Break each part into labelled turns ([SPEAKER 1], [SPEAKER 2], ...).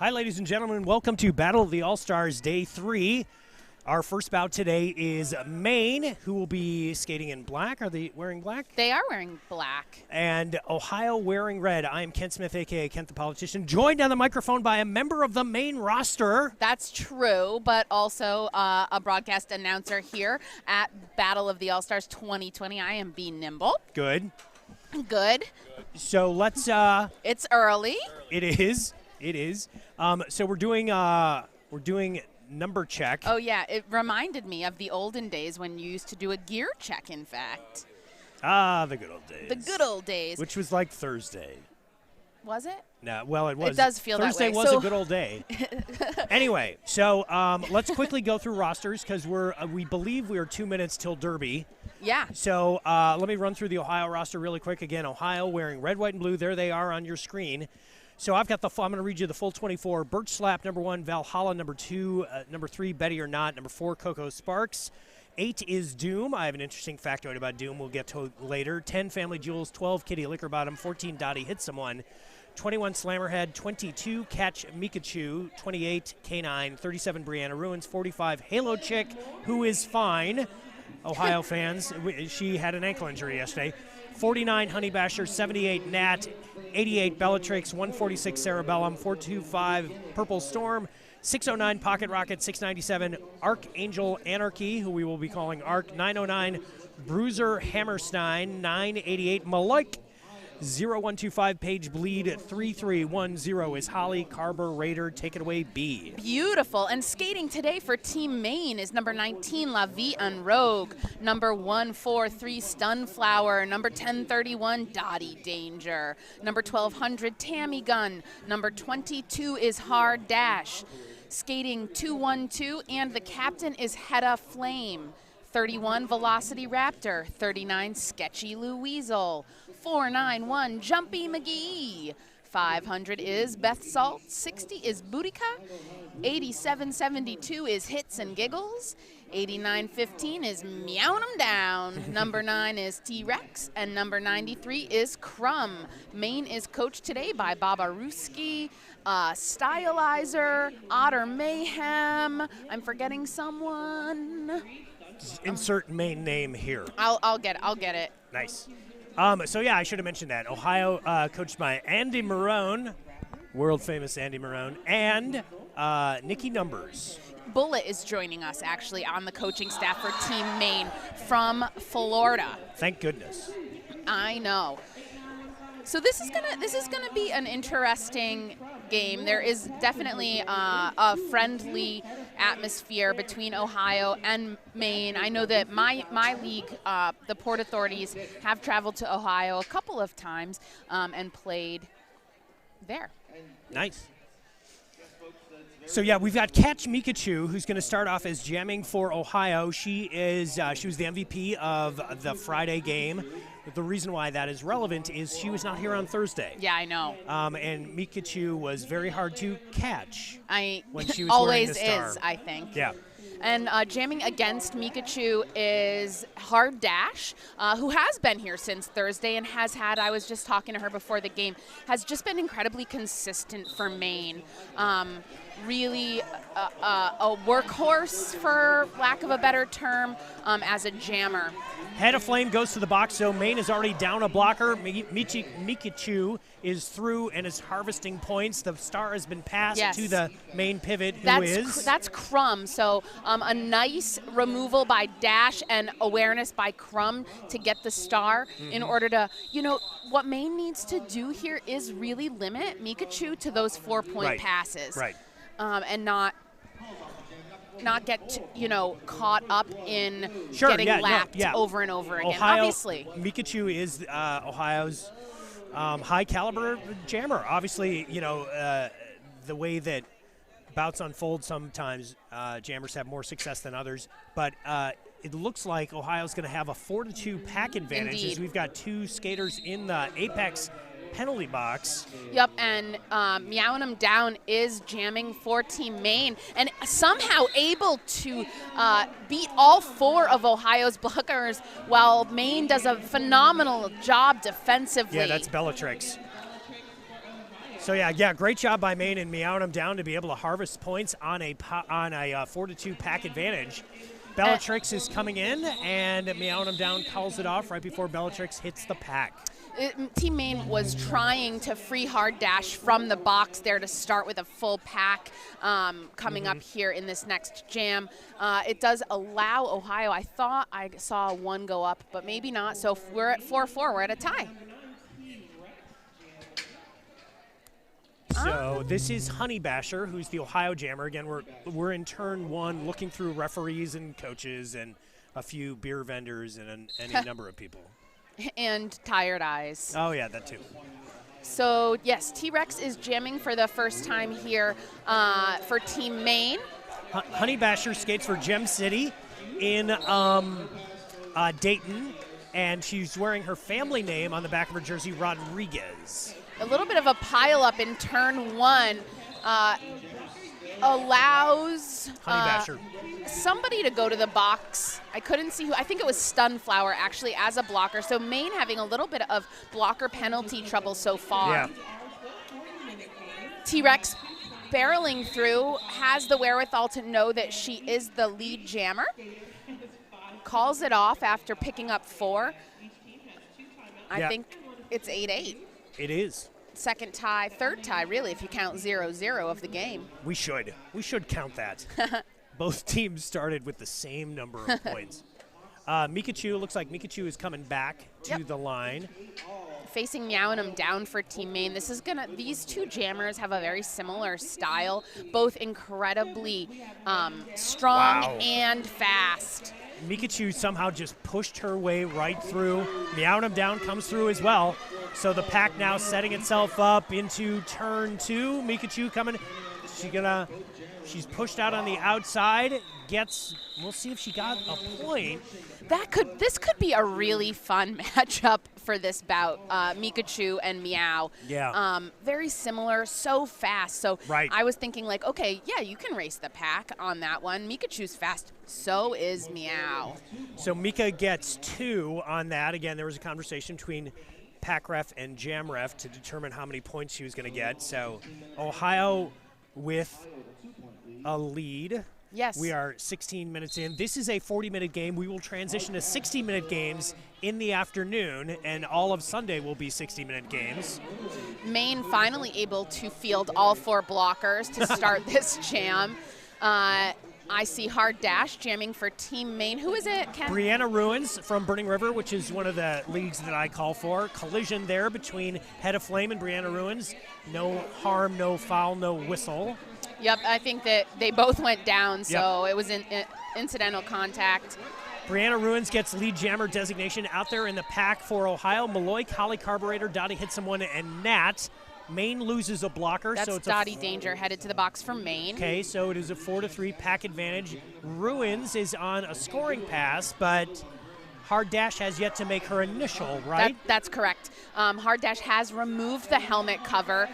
[SPEAKER 1] Hi, ladies and gentlemen. Welcome to Battle of the All-Stars Day 3. Our first bout today is Maine, who will be skating in black. Are they wearing black?
[SPEAKER 2] They are wearing black.
[SPEAKER 1] And Ohio wearing red. I am Kent Smith, a.k.a. Kent the Politician, joined on the microphone by a member of the Maine roster.
[SPEAKER 2] That's true, but also a broadcast announcer here at Battle of the All-Stars 2020. I am B. Nimble.
[SPEAKER 1] Good.
[SPEAKER 2] Good.
[SPEAKER 1] So let's...
[SPEAKER 2] It's early.
[SPEAKER 1] It is. It is. So we're doing number check.
[SPEAKER 2] Oh, yeah. It reminded me of the olden days when you used to do a gear check, in fact.
[SPEAKER 1] Ah, the good old days.
[SPEAKER 2] The good old days.
[SPEAKER 1] Which was like Thursday.
[SPEAKER 2] Was it?
[SPEAKER 1] No, well, it was.
[SPEAKER 2] It does feel
[SPEAKER 1] Thursday
[SPEAKER 2] that way.
[SPEAKER 1] was a good old day. Anyway, so let's quickly go through rosters because we believe we are 2 minutes till Derby.
[SPEAKER 2] Yeah.
[SPEAKER 1] So let me run through the Ohio roster really quick. Again, Ohio wearing red, white, and blue. There they are on your screen. So I've got I'm going to read you the full 24. Birch Slap, number 1. Valhalla, number 2. Number 3, Betty or Not. Number 4, Coco Sparks. 8 is Doom. I have an interesting factoid about Doom we'll get to later. 10, Family Jewels. 12, Kitty Lickerbottom. 14, Dottie Hit Someone. 21, Slammerhead. 22, Catch Mikachu. 28, K9. 37, Brianna Ruins. 45, Halo Chick, who is fine. Ohio fans. She had an ankle injury yesterday. 49, Honey Basher. 78, Nat. 88, Bellatrix. 146, Cerebellum. 425, Purple Storm. 609, Pocket Rocket. 697, Archangel Anarchy, who we will be calling Arc. 909, Bruiser Hammerstein. 988, Malik. 0125, Page Bleed. 3310 is Holly Carber Raider. Take it away, B.
[SPEAKER 2] Beautiful. And skating today for Team Maine is number 19, La Vie en Rogue. Number 143, Stunflower. Number 1031, Dottie Danger. Number 1200, Tammy Gun. Number 22 is Hard Dash. Skating 212, and the captain is Hedda Flame. 31, Velocity Raptor. 39, Sketchy Lou Weasel. 491, Jumpy McGee. 500 is Beth Salt. 60 is Boudica. 8772 is Hits and Giggles. 8915 is Meowing 'em Down. Number 9 is T-Rex. And number 93 is Crumb. Maine is coached today by Baba Ruski, Stylizer, Otter Mayhem. I'm forgetting someone.
[SPEAKER 1] Insert Maine name here.
[SPEAKER 2] I'll get it.
[SPEAKER 1] Nice. So, yeah, I should have mentioned that. Ohio coached by Andy Marone, world-famous Andy Marone, and Nikki Numbers.
[SPEAKER 2] Bullet is joining us, actually, on the coaching staff for Team Maine from Florida.
[SPEAKER 1] Thank goodness.
[SPEAKER 2] I know. So this is gonna be an interesting game. There is definitely a friendly atmosphere between Ohio and Maine. I know that my league, the Port Authorities, have traveled to Ohio a couple of times and played there.
[SPEAKER 1] Nice. So, yeah, we've got Catch Mikachu, who's going to start off as jamming for Ohio. She was the MVP of the Friday game. The reason why that is relevant is she was not here on Thursday.
[SPEAKER 2] Yeah, I know.
[SPEAKER 1] And Mikachu was very hard to catch when she was
[SPEAKER 2] always
[SPEAKER 1] wearing the star.
[SPEAKER 2] is, I think.
[SPEAKER 1] Yeah.
[SPEAKER 2] And jamming against Mikachu is Hard Dash, who has been here since Thursday and has had, I was just talking to her before the game, has just been incredibly consistent for Maine. Really a workhorse, for lack of a better term, as a jammer.
[SPEAKER 1] Head of Flame goes to the box, so Maine is already down a blocker. Mikachu is through and is harvesting points. The star has been passed to the main pivot,
[SPEAKER 2] That's Crumb. So a nice removal by Dash and awareness by Crumb to get the star in order to, what Maine needs to do here is really limit Mikachu to those 4-point passes.
[SPEAKER 1] Right.
[SPEAKER 2] And not get caught up in getting lapped over and over again. Obviously,
[SPEAKER 1] Mikachu is Ohio's high caliber jammer. Obviously, the way that bouts unfold, sometimes jammers have more success than others. But it looks like Ohio's going to have a 4-2 pack advantage. As we've got two skaters in the apex penalty box.
[SPEAKER 2] Yep, and Meowing 'em Down is jamming for Team Maine and somehow able to beat all 4 of Ohio's blockers while Maine does a phenomenal job defensively.
[SPEAKER 1] Yeah, that's Bellatrix. So yeah, great job by Maine and meowing them down to be able to harvest points on a 4-2 pack advantage. Bellatrix is coming in, and meowing them down calls it off right before Bellatrix hits the pack.
[SPEAKER 2] Team Maine was trying to free hard dash from the box there to start with a full pack coming up here in this next jam. It does allow Ohio. I thought I saw one go up, but maybe not. So we're at 4-4. We're at a tie.
[SPEAKER 1] So this is Honey Basher, who's the Ohio jammer. Again, we're in turn one, looking through referees and coaches and a few beer vendors and any number of people.
[SPEAKER 2] And tired eyes.
[SPEAKER 1] Oh yeah, that too.
[SPEAKER 2] So yes, T-Rex is jamming for the first time here for Team Maine.
[SPEAKER 1] Honey Basher skates for Gem City in Dayton, and she's wearing her family name on the back of her jersey, Rodriguez.
[SPEAKER 2] A little bit of a pileup in turn one allows somebody to go to the box. I couldn't see who. I think it was Stunflower actually as a blocker. So Maine having a little bit of blocker penalty trouble so far.
[SPEAKER 1] Yeah.
[SPEAKER 2] T-Rex barreling through, has the wherewithal to know that she is the lead jammer. Calls it off after picking up 4. I think it's 8-8.
[SPEAKER 1] It is.
[SPEAKER 2] Second tie, third tie, really, if you count 0-0 of the game.
[SPEAKER 1] We should count that. Both teams started with the same number of points. Mikachu, looks like Mikachu is coming back to the line.
[SPEAKER 2] Facing Meowin'em down for Team Maine. These two jammers have a very similar style, both incredibly strong and fast.
[SPEAKER 1] Mikachu somehow just pushed her way right through. Meowin'em down comes through as well. So the pack now setting itself up into turn 2. Mikachu coming. She's pushed out on the outside. We'll see if she got a point.
[SPEAKER 2] This could be a really fun matchup for this bout. Mikachu and Meow.
[SPEAKER 1] Yeah.
[SPEAKER 2] Very similar, so fast. So
[SPEAKER 1] right.
[SPEAKER 2] I was thinking like, okay, yeah, you can race the pack on that one. Mikachu's fast. So is Meow.
[SPEAKER 1] So Mika gets 2 on that. Again, there was a conversation between pack ref and jam ref to determine how many points she was going to get. So Ohio with a lead.
[SPEAKER 2] Yes.
[SPEAKER 1] We are 16 minutes in. This is a 40-minute game. We will transition to 60-minute games in the afternoon, and all of Sunday will be 60-minute games.
[SPEAKER 2] Maine finally able to field all 4 blockers to start this jam. I see Hard Dash jamming for Team Maine. Who is it, Ken?
[SPEAKER 1] Brianna Ruins from Burning River, which is one of the leagues that I call for. Collision there between Head of Flame and Brianna Ruins. No harm, no foul, no whistle.
[SPEAKER 2] Yep, I think that they both went down, so it was an incidental contact.
[SPEAKER 1] Brianna Ruins gets lead jammer designation out there in the pack for Ohio. Malloy, Holly Carburetor, Dottie hits someone, and Nat. Maine loses a blocker.
[SPEAKER 2] That's
[SPEAKER 1] so it's
[SPEAKER 2] Dottie Danger headed to the box for Maine.
[SPEAKER 1] Okay, so it is a 4-3 pack advantage. Ruins is on a scoring pass, but Hard Dash has yet to make her initial, right?
[SPEAKER 2] That's correct. Hard Dash has removed the helmet cover,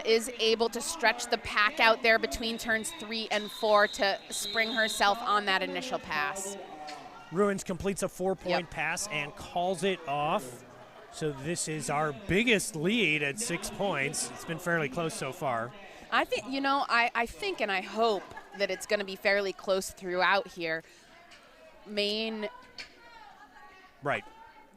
[SPEAKER 2] is able to stretch the pack out there between turns 3 and 4 to spring herself on that initial pass.
[SPEAKER 1] Ruins completes a 4-point pass and calls it off. So this is our biggest lead at 6 points. It's been fairly close so far.
[SPEAKER 2] I think, I think and I hope that it's going to be fairly close throughout here. Maine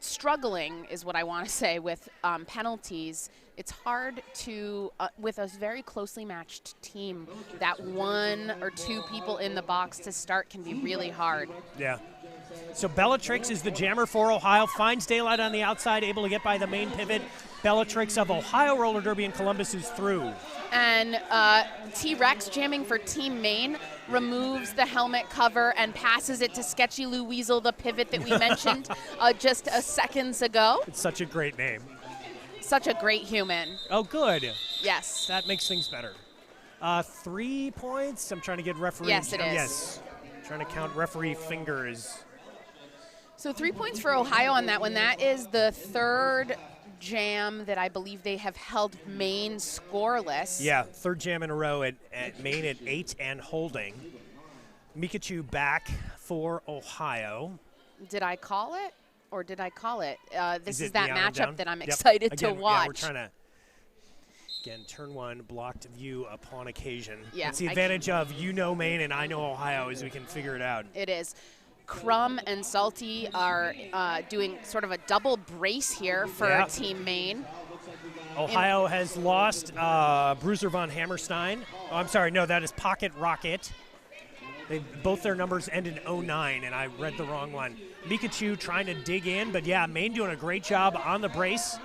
[SPEAKER 2] struggling is what I want to say with penalties. It's hard to, with a very closely matched team, that 1 or 2 people in the box to start can be really hard.
[SPEAKER 1] Yeah. So Bellatrix is the jammer for Ohio, finds daylight on the outside, able to get by the main pivot. Bellatrix of Ohio Roller Derby and Columbus is through.
[SPEAKER 2] And T-Rex jamming for Team Maine removes the helmet cover and passes it to Sketchy Lou Weasel, the pivot that we mentioned just seconds ago.
[SPEAKER 1] It's such a great name.
[SPEAKER 2] Such a great human.
[SPEAKER 1] Oh, good.
[SPEAKER 2] Yes.
[SPEAKER 1] That makes things better. 3 points. I'm trying to get referee.
[SPEAKER 2] Yes, it is.
[SPEAKER 1] Yes. Trying to count referee fingers.
[SPEAKER 2] So 3 points for Ohio on that one. That is the 3rd jam that I believe they have held Maine scoreless.
[SPEAKER 1] Yeah, 3rd jam in a row at Maine at 8 and holding. Mikachu back for Ohio.
[SPEAKER 2] Did I call it? Or did I call it? This is that
[SPEAKER 1] Meow
[SPEAKER 2] matchup
[SPEAKER 1] down?
[SPEAKER 2] that I'm
[SPEAKER 1] Yep.
[SPEAKER 2] excited
[SPEAKER 1] Again,
[SPEAKER 2] to watch.
[SPEAKER 1] Yeah, we're trying to. Again, turn 1, blocked view upon occasion.
[SPEAKER 2] Yeah,
[SPEAKER 1] It's the advantage of Maine and I know Ohio is we can figure it out.
[SPEAKER 2] It is. Crumb and Salty are doing sort of a double brace here for Team Maine.
[SPEAKER 1] Ohio has lost Bruiser von Hammerstein. Oh, I'm sorry, no, that is Pocket Rocket. Both their numbers end in 09, and I read the wrong one. Mikachu trying to dig in, but yeah, Maine doing a great job on the brace.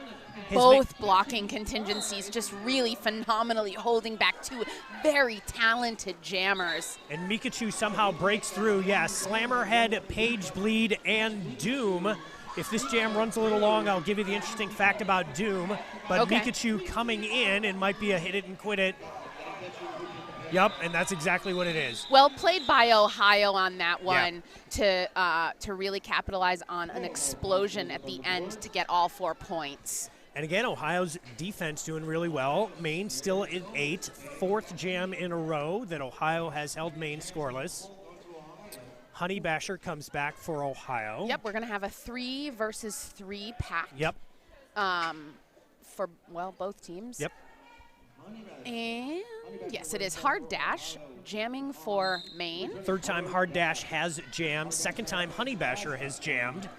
[SPEAKER 2] Both blocking contingencies just really phenomenally holding back two very talented jammers.
[SPEAKER 1] And Mikachu somehow breaks through. Yeah, Slammer Head, Page Bleed, and Doom. If this jam runs a little long, I'll give you the interesting fact about Doom. But Mikachu coming in and might be a hit it and quit it. Yep, and that's exactly what it is.
[SPEAKER 2] Well played by Ohio on that one to really capitalize on an explosion at the end to get all 4 points.
[SPEAKER 1] And again, Ohio's defense doing really well. Maine still in 8th, 4th jam in a row that Ohio has held Maine scoreless. Honey Basher comes back for Ohio.
[SPEAKER 2] Yep, we're going to have a 3 versus 3 pack.
[SPEAKER 1] Yep.
[SPEAKER 2] For, well, both teams.
[SPEAKER 1] Yep.
[SPEAKER 2] And yes, it is Hard Dash jamming for Maine.
[SPEAKER 1] Third time Hard Dash has jammed. Second time Honey Basher has jammed.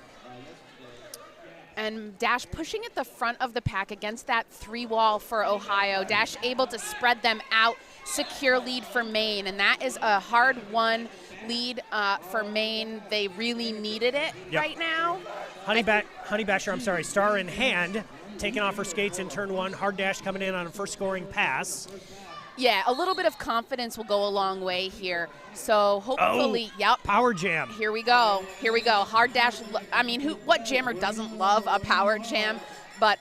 [SPEAKER 2] And Dash pushing at the front of the pack against that 3-wall for Ohio. Dash able to spread them out, secure lead for Maine. And that is a hard-won lead for Maine. They really needed it right now.
[SPEAKER 1] Honey Basher, I'm sorry, star in hand, taking off her skates in turn 1. Hard Dash coming in on a first scoring pass.
[SPEAKER 2] Yeah, a little bit of confidence will go a long way here. So hopefully,
[SPEAKER 1] power jam.
[SPEAKER 2] Here we go. Here we go. Hard Dash. I mean, what jammer doesn't love a power jam? But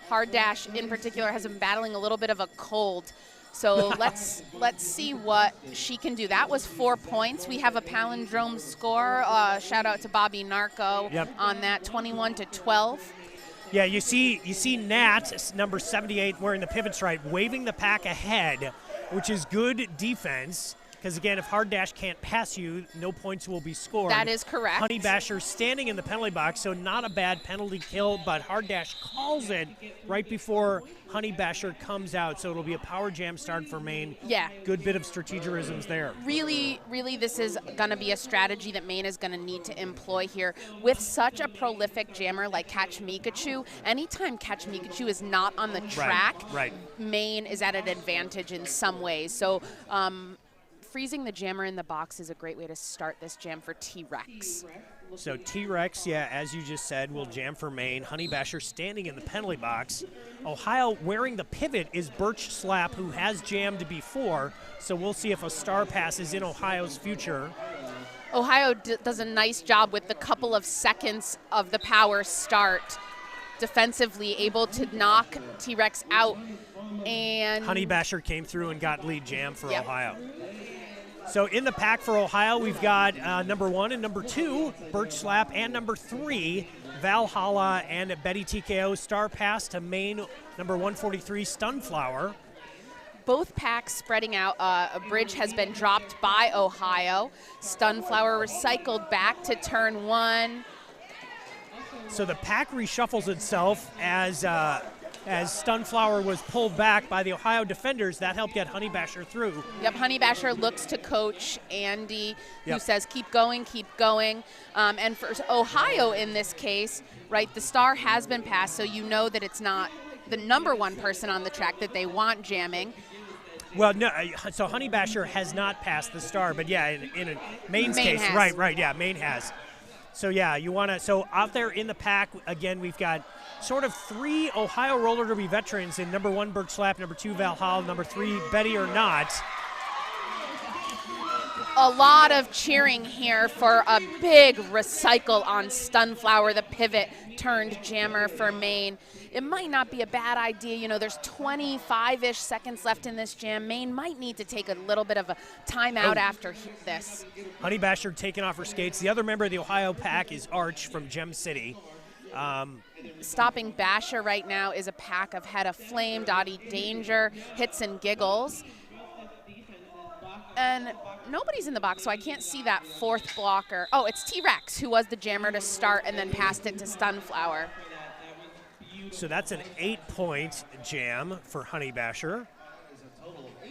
[SPEAKER 2] Hard Dash in particular has been battling a little bit of a cold. So let's see what she can do. That was 4 points. We have a palindrome score. Shout out to Bobby Narco on that, 21-12.
[SPEAKER 1] Yeah, you see Nat, number 78, wearing the pivot stripe, waving the pack ahead, which is good defense. Because, again, if Hard Dash can't pass you, no points will be scored.
[SPEAKER 2] That is correct.
[SPEAKER 1] Honey Basher standing in the penalty box, so not a bad penalty kill, but Hard Dash calls it right before Honey Basher comes out. So it'll be a power jam start for Maine.
[SPEAKER 2] Yeah.
[SPEAKER 1] Good bit of strategisms there.
[SPEAKER 2] Really, really, this is going to be a strategy that Maine is going to need to employ here. With such a prolific jammer like Catch Mikachu, anytime Catch Mikachu is not on the track, Maine is at an advantage in some ways. So, freezing the jammer in the box is a great way to start this jam for T-Rex.
[SPEAKER 1] So T-Rex, as you just said, will jam for Maine. Honey Basher standing in the penalty box. Ohio wearing the pivot is Birch Slap, who has jammed before. So we'll see if a star pass is in Ohio's future.
[SPEAKER 2] Ohio does a nice job with the couple of seconds of the power start. Defensively able to knock T-Rex out. And
[SPEAKER 1] Honey Basher came through and got lead jam for Ohio. So in the pack for Ohio, we've got number 1 and number 2, Birch Slap, and number 3, Valhalla and Betty TKO. Star pass to Maine, number 143, Stunflower.
[SPEAKER 2] Both packs spreading out. A bridge has been dropped by Ohio. Stunflower recycled back to turn 1.
[SPEAKER 1] So the pack reshuffles itself as Stunflower was pulled back by the Ohio defenders. That helped get Honey Basher through.
[SPEAKER 2] Yep, Honey Basher looks to coach Andy, who says, keep going, keep going. And for Ohio in this case, the star has been passed, so you know that it's not the number 1 person on the track that they want jamming.
[SPEAKER 1] Well, no, so Honey Basher has not passed the star, but in Maine's
[SPEAKER 2] Maine
[SPEAKER 1] case,
[SPEAKER 2] has.
[SPEAKER 1] Maine has. So you want to, so out there in the pack, again, we've got sort of 3 Ohio roller derby veterans in number 1, Birch Slap, number 2, Valhalla, number 3, Betty or Not.
[SPEAKER 2] A lot of cheering here for a big recycle on Stunflower, the pivot turned jammer for Maine. It might not be a bad idea. There's 25-ish seconds left in this jam. Maine might need to take a little bit of a timeout after this.
[SPEAKER 1] Honey Basher taking off her skates. The other member of the Ohio pack is Arch from Gem City.
[SPEAKER 2] Stopping Basher right now is a pack of Head of Flame, Dottie Danger, Hits and Giggles. And nobody's in the box, so I can't see that 4th blocker. Oh, it's T-Rex, who was the jammer to start and then passed it to Stunflower.
[SPEAKER 1] So that's an 8-point jam for Honey Basher.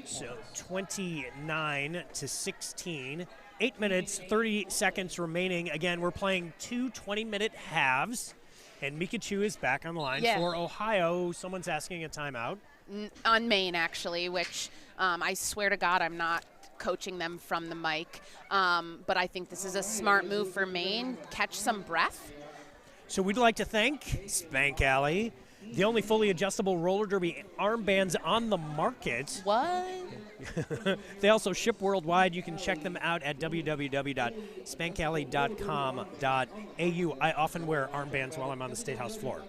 [SPEAKER 1] So 29-16. 8 minutes, 30 seconds remaining. Again, we're playing two 20-minute halves. And Mikachu is back on the line for Ohio. Someone's asking a timeout.
[SPEAKER 2] On Maine, actually, which I swear to God I'm not coaching them from the mic. But I think this is a smart move for Maine. Catch some breath.
[SPEAKER 1] So we'd like to thank Spank Alley, the only fully adjustable roller derby armbands on the market.
[SPEAKER 2] What?
[SPEAKER 1] They also ship worldwide. You can check them out at www.spankalley.com.au. I often wear armbands while I'm on the State House floor.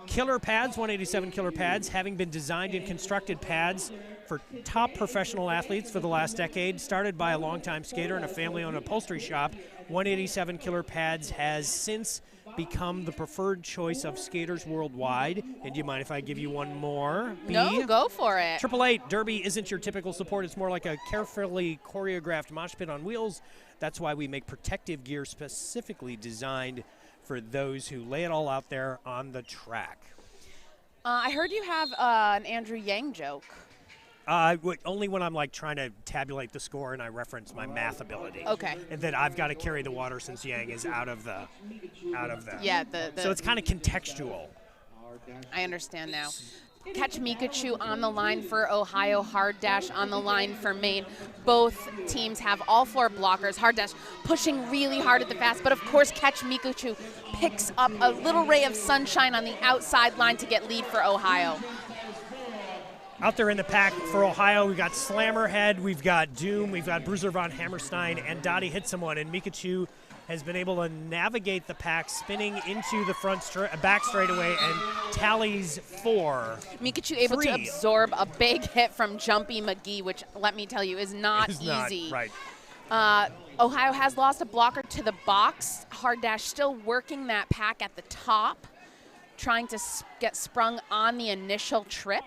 [SPEAKER 1] Killer Pads, 187 Killer Pads, having been designed and constructed pads for top professional athletes for the last decade. Started by a longtime skater and a family-owned upholstery shop, 187 Killer Pads has since become the preferred choice of skaters worldwide. And do you mind if I give you one more?
[SPEAKER 2] No, go for it.
[SPEAKER 1] 888 Derby isn't your typical support. It's more like a carefully choreographed mosh pit on wheels. That's why we make protective gear specifically designed for those who lay it all out there on the track.
[SPEAKER 2] I heard you have an Andrew Yang joke.
[SPEAKER 1] Only when I'm like trying to tabulate the score and I reference my math ability.
[SPEAKER 2] Okay.
[SPEAKER 1] And then I've got to carry the water since Yang is out of the.
[SPEAKER 2] Yeah.
[SPEAKER 1] So it's kind of contextual.
[SPEAKER 2] I understand now. Catch Mikachu on the line for Ohio, Hard Dash on the line for Maine. Both teams have all four blockers. Hard Dash pushing really hard at the fast, but of course Catch Mikachu picks up a little ray of sunshine on the outside line to get lead for Ohio.
[SPEAKER 1] Out there in the pack for Ohio, we've got Slammerhead, we've got Doom, we've got Bruiser von Hammerstein, and Dottie hit someone, and Mikachu has been able to navigate the pack, spinning into the back straightaway and tallies 4.
[SPEAKER 2] Mikachu able to absorb a big hit from Jumpy McGee, which, let me tell you, is not easy.
[SPEAKER 1] Right.
[SPEAKER 2] Ohio has lost a blocker to the box. Hard Dash still working that pack at the top, trying to get sprung on the initial trip.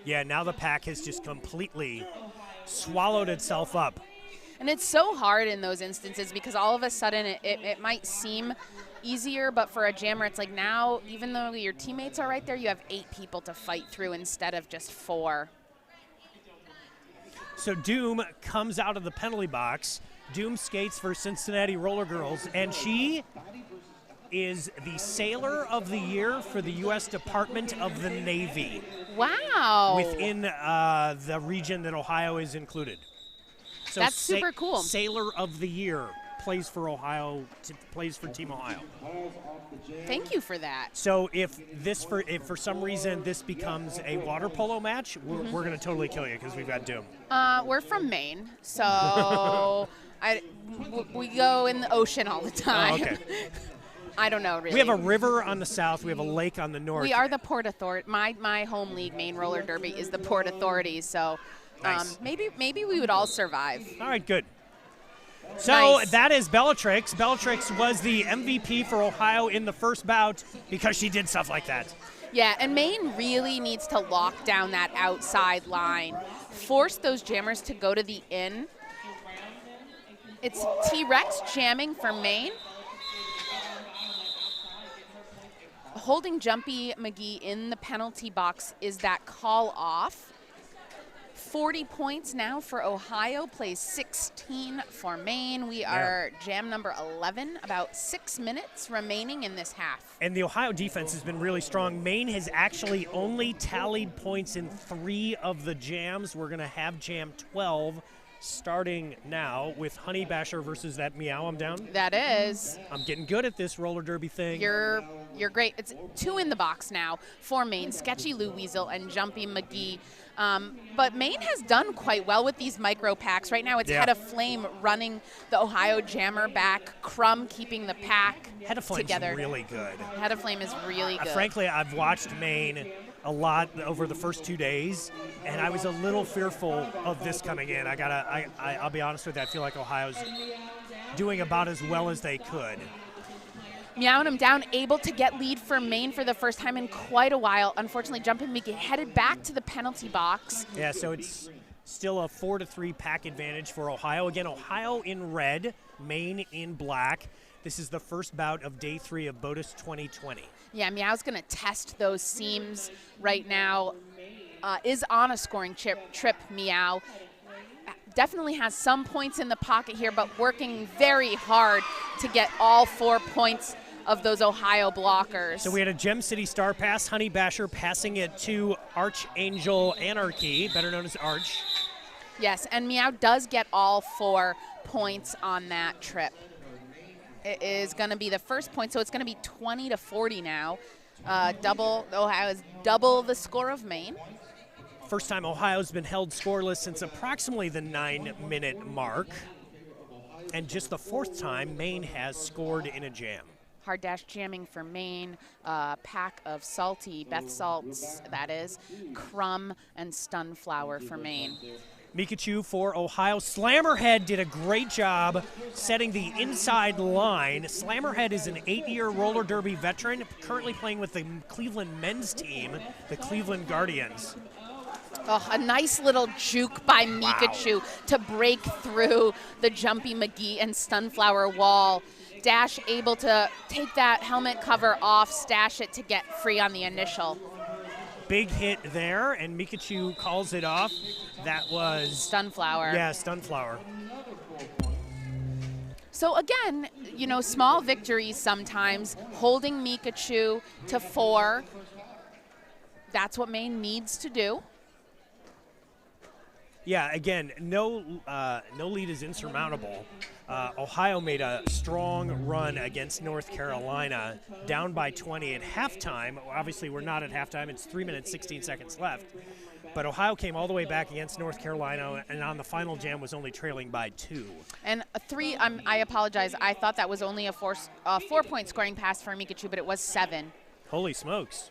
[SPEAKER 1] Yeah, now the pack has just completely swallowed itself up.
[SPEAKER 2] And it's so hard in those instances because all of a sudden it might seem easier, but for a jammer, it's like now, even though your teammates are right there, you have 8 people to fight through instead of just 4.
[SPEAKER 1] So Doom comes out of the penalty box. Doom skates for Cincinnati Roller Girls, and she is the Sailor of the Year for the U.S. Department of the Navy.
[SPEAKER 2] Wow.
[SPEAKER 1] Within the region that Ohio is included. So
[SPEAKER 2] that's super cool.
[SPEAKER 1] Sailor of the Year plays for Ohio, plays for Team Ohio.
[SPEAKER 2] Thank you for that.
[SPEAKER 1] So if for some reason this becomes a water polo match, we're going to totally kill you because we've got Doom.
[SPEAKER 2] We're from Maine, so we go in the ocean all the time.
[SPEAKER 1] Oh, okay.
[SPEAKER 2] I don't know, really.
[SPEAKER 1] We have a river on the south. We have a lake on the north.
[SPEAKER 2] We are the Port Authority. My home league, Maine Roller Derby, is the Port Authority. So
[SPEAKER 1] nice.
[SPEAKER 2] Maybe we would all survive.
[SPEAKER 1] All right, good. So
[SPEAKER 2] nice.
[SPEAKER 1] That is Bellatrix. Bellatrix was the MVP for Ohio in the first bout because she did stuff like that.
[SPEAKER 2] Yeah, and Maine really needs to lock down that outside line. Force those jammers to go to the in. It's T-Rex jamming for Maine. Holding Jumpy McGee in the penalty box is that call off. 40 points now for Ohio, plays 16 for Maine. We are jam number 11, about 6 minutes remaining in this half.
[SPEAKER 1] And the Ohio defense has been really strong. Maine has actually only tallied points in 3 of the jams. We're going to have jam 12 starting now with Honey Basher versus that Meow. I'm down.
[SPEAKER 2] That is.
[SPEAKER 1] I'm getting good at this roller derby thing.
[SPEAKER 2] You're great. It's 2 in the box now for Maine, Sketchy Lou Weasel and Jumpy McGee. But Maine has done quite well with these micro packs. Right now it's Head of Flame running the Ohio jammer back, Crumb keeping the pack
[SPEAKER 1] Head of Flame's
[SPEAKER 2] together.
[SPEAKER 1] Really good.
[SPEAKER 2] Head of Flame is really good.
[SPEAKER 1] Frankly, I've watched Maine a lot over the first 2 days, and I was a little fearful of this coming in. I'll be honest with you, I feel like Ohio's doing about as well as they could.
[SPEAKER 2] Meowing him down, able to get lead for Maine for the first time in quite a while. Unfortunately, Jumping Mickey headed back to the penalty box.
[SPEAKER 1] Yeah, so it's still a 4-3 pack advantage for Ohio. Again, Ohio in red, Maine in black. This is the first bout of day 3 of BOTAS 2020.
[SPEAKER 2] Yeah, Meow's going to test those seams right now. Is on a scoring trip, Meow. Definitely has some points in the pocket here, but working very hard to get all 4 points of those Ohio blockers.
[SPEAKER 1] So we had a Gem City Star pass, Honey Basher passing it to Archangel Anarchy, better known as Arch.
[SPEAKER 2] Yes, and Meow does get all 4 points on that trip. It is going to be the first point, so it's going to be 20-40 now. Ohio is double the score of Maine.
[SPEAKER 1] First time Ohio's been held scoreless since approximately the 9-minute mark. And just the 4th time Maine has scored in a jam.
[SPEAKER 2] Hard dash jamming for Maine, pack of salty Beth salts, that is, crumb and stunflower for Maine.
[SPEAKER 1] Mikachu for Ohio. Slammerhead did a great job setting the inside line. Slammerhead is an 8-year roller derby veteran, currently playing with the Cleveland men's team, the Cleveland Guardians.
[SPEAKER 2] Oh, a nice little juke by Mikachu to break through the Jumpy McGee and Stunflower wall. Dash able to take that helmet cover off, stash it to get free on the initial.
[SPEAKER 1] Big hit there, and Mikachu calls it off. That was
[SPEAKER 2] Stunflower.
[SPEAKER 1] Yeah, Stunflower.
[SPEAKER 2] So again, you know, small victories sometimes, holding Mikachu to 4. That's what Maine needs to do.
[SPEAKER 1] Yeah, again, no lead is insurmountable. Ohio made a strong run against North Carolina, down by 20 at halftime. Obviously, we're not at halftime. It's 3 minutes, 16 seconds left. But Ohio came all the way back against North Carolina, and on the final jam was only trailing by 2.
[SPEAKER 2] And a 3, I apologize. I thought that was only a 4-point scoring pass for Mikachu, but it was 7.
[SPEAKER 1] Holy smokes.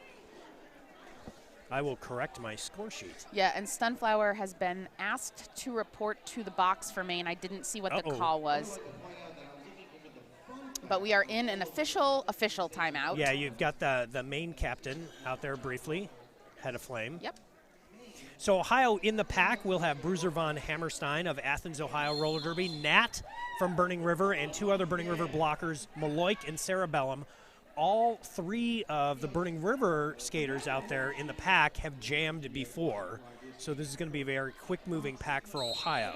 [SPEAKER 1] I will correct my score sheet.
[SPEAKER 2] Yeah, and Stunflower has been asked to report to the box for Maine. I didn't see what the call was. But we are in an official timeout.
[SPEAKER 1] Yeah, you've got the Maine captain out there briefly, head of flame.
[SPEAKER 2] Yep.
[SPEAKER 1] So Ohio in the pack will have Bruiser von Hammerstein of Athens, Ohio Roller Derby, Nat from Burning River, and 2 other Burning River blockers, Maloik and Cerebellum. All 3 of the Burning River skaters out there in the pack have jammed before. So this is going to be a very quick-moving pack for Ohio.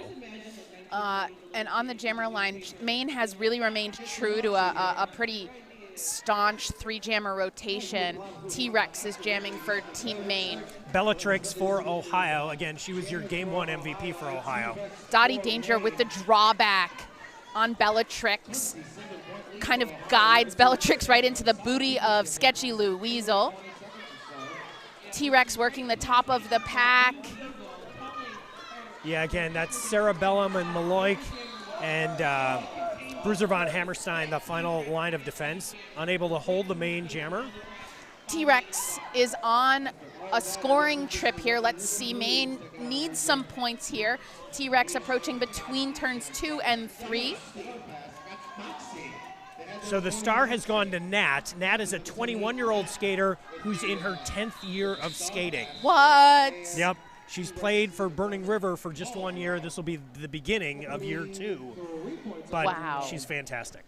[SPEAKER 2] And on the jammer line, Maine has really remained true to a pretty staunch 3-jammer rotation. T-Rex is jamming for Team Maine.
[SPEAKER 1] Bellatrix for Ohio. Again, she was your Game 1 MVP for Ohio.
[SPEAKER 2] Dottie Danger with the drawback on Bellatrix. Kind of guides Bellatrix right into the booty of Sketchy Lou Weasel. T-Rex working the top of the pack.
[SPEAKER 1] Yeah, again, that's Cerebellum and Maloik and Bruiser von Hammerstein, the final line of defense, unable to hold the main jammer.
[SPEAKER 2] T-Rex is on a scoring trip here. Let's see, Maine needs some points here. T-Rex approaching between turns 2 and 3.
[SPEAKER 1] So the star has gone to Nat. Nat is a 21-year-old skater who's in her 10th year of skating.
[SPEAKER 2] What?
[SPEAKER 1] Yep. She's played for Burning River for just 1 year. This will be the beginning of year 2. But
[SPEAKER 2] wow.
[SPEAKER 1] She's fantastic.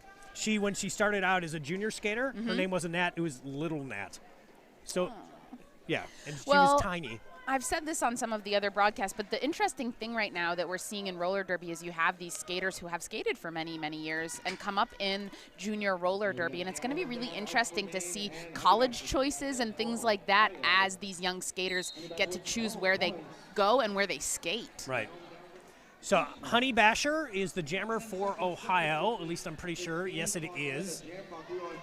[SPEAKER 1] When she started out as a junior skater, her name wasn't Nat, it was Little Nat. So, yeah, and she was tiny.
[SPEAKER 2] I've said this on some of the other broadcasts, but the interesting thing right now that we're seeing in roller derby is you have these skaters who have skated for many, many years and come up in junior roller derby, and it's going to be really interesting to see college choices and things like that as these young skaters get to choose where they go and where they skate.
[SPEAKER 1] Right. So Honey Basher is the jammer for Ohio, at least I'm pretty sure. Yes, it is.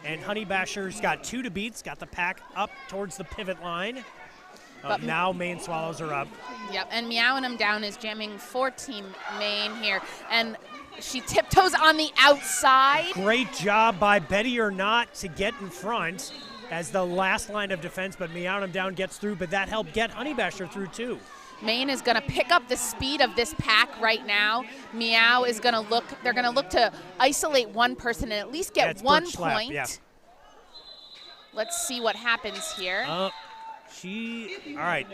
[SPEAKER 1] And Honey Basher's got 2 to beats, got the pack up towards the pivot line. But now Maine Swallows are up.
[SPEAKER 2] Yep, and Meowing Them Down is jamming for Team Maine here. And she tiptoes on the outside.
[SPEAKER 1] Great job by Betty or Not to get in front as the last line of defense, but Meowing Them Down gets through, but that helped get Honey Basher through too.
[SPEAKER 2] Maine is going to pick up the speed of this pack right now. Meow is going to look, they're going to look to isolate one person and at least get 1 point.
[SPEAKER 1] Yeah.
[SPEAKER 2] Let's see what happens here.
[SPEAKER 1] All right.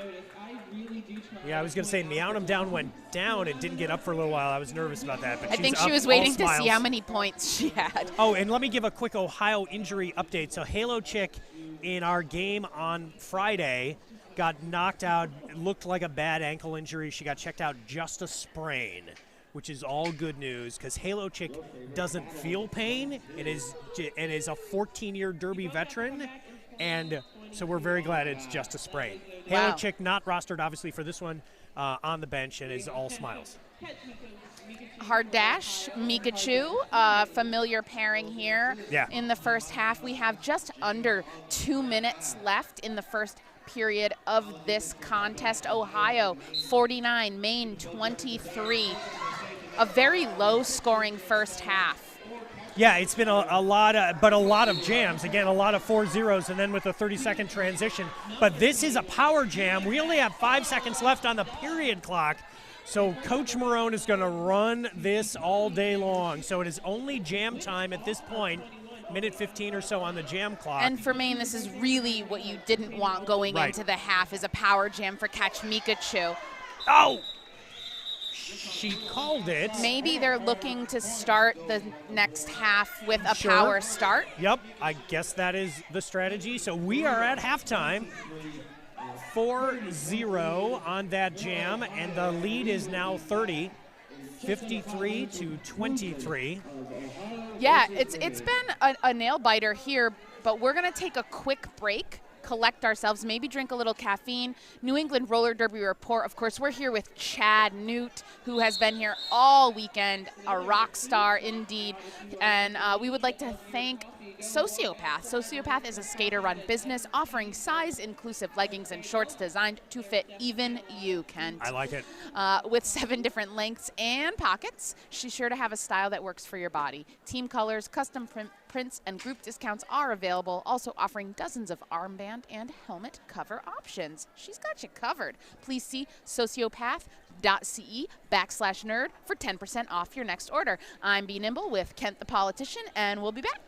[SPEAKER 1] Yeah, I was going to say Meowing Them Down went down and didn't get up for a little while. I was nervous about that. But
[SPEAKER 2] I think she was waiting to see how many points she had.
[SPEAKER 1] Oh, and let me give a quick Ohio injury update. So Halo Chick in our game on Friday got knocked out. It looked like a bad ankle injury. She got checked out, just a sprain, which is all good news because Halo Chick doesn't feel pain. It is a 14-year Derby veteran, and so we're very glad it's just a sprain.
[SPEAKER 2] Wow.
[SPEAKER 1] Halo Chick not rostered, obviously, for this one, on the bench, and is all smiles.
[SPEAKER 2] Hard dash, Mikachu, familiar pairing here.
[SPEAKER 1] Yeah.
[SPEAKER 2] In the first half. We have just under 2 minutes left in the first period of this contest. Ohio 49, Maine 23. A very low-scoring first half.
[SPEAKER 1] Yeah, it's been a lot of jams. Again, a lot of 4-0s, and then with a 30-second transition. But this is a power jam. We only have 5 seconds left on the period clock. So Coach Marone is going to run this all day long. So it is only jam time at this point, minute 15 or so on the jam clock.
[SPEAKER 2] And for Maine, this is really what you didn't want going into the half, is a power jam for Catch Mikachu.
[SPEAKER 1] Oh! She called it.
[SPEAKER 2] Maybe they're looking to start the next half with a
[SPEAKER 1] Sure.
[SPEAKER 2] power start.
[SPEAKER 1] Yep, I guess that is the strategy. So we are at halftime. 4-0 on that jam, and the lead is now 30, 53-23.
[SPEAKER 2] Yeah, it's been a nail biter here, but we're going to take a quick break, collect ourselves, maybe drink a little caffeine. New England Roller Derby Report. Of course, we're here with Chad Newt, who has been here all weekend, a rock star indeed. And we would like to thank Sociopath. Sociopath is a skater-run business offering size-inclusive leggings and shorts designed to fit even you, Kent.
[SPEAKER 1] I like it.
[SPEAKER 2] With 7 different lengths and pockets, she's sure to have a style that works for your body. Team colors, custom prints, and group discounts are available, also offering dozens of armband and helmet cover options. She's got you covered. Please see sociopath.ce/nerd for 10% off your next order. I'm B. Nimble with Kent the Politician, and we'll be back.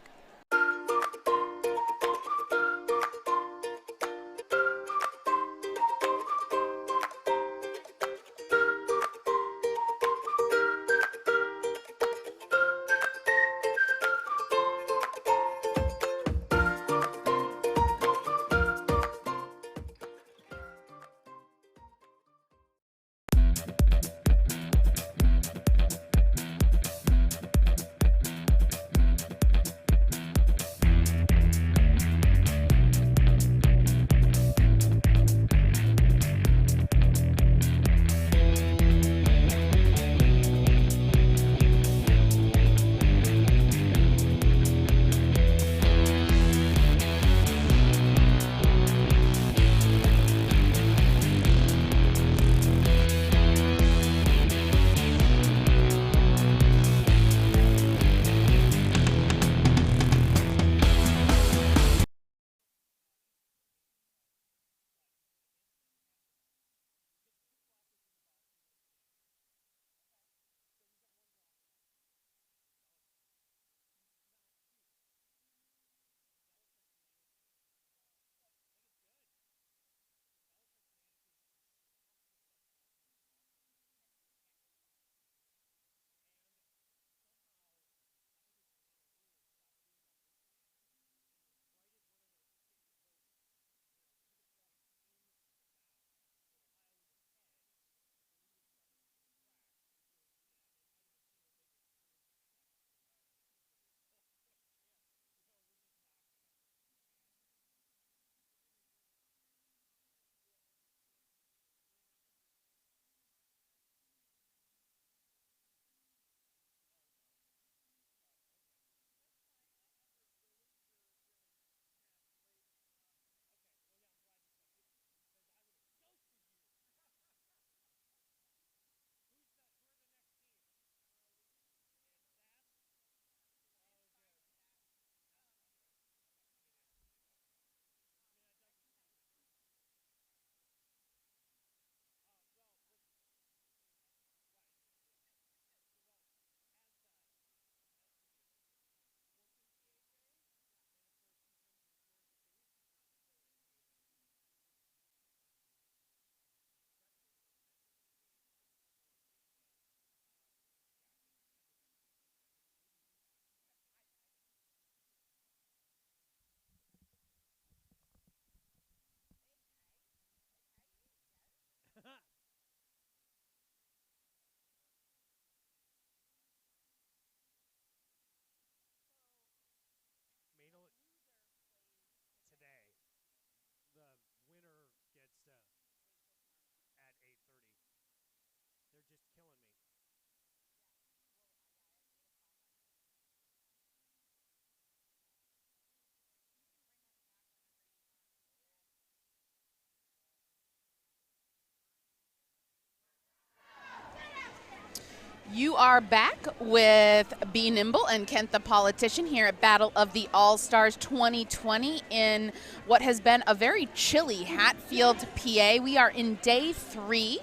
[SPEAKER 2] You are back with Be Nimble and Kent the Politician here at Battle of the All-Stars 2020 in what has been a very chilly Hatfield, PA. We are in day 3,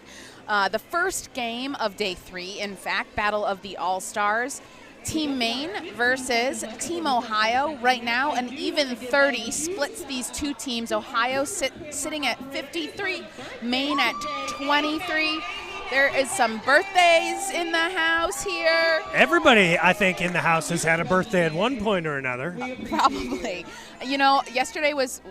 [SPEAKER 2] the first game of day 3, in fact, Battle of the All-Stars. Team Maine versus Team Ohio. Right now, an even 30 splits these two teams. Ohio sitting at 53, Maine at 23. There is some birthdays in the house here.
[SPEAKER 1] Everybody, I think, in the house has had a birthday at one point or another.
[SPEAKER 2] Probably. You know, yesterday was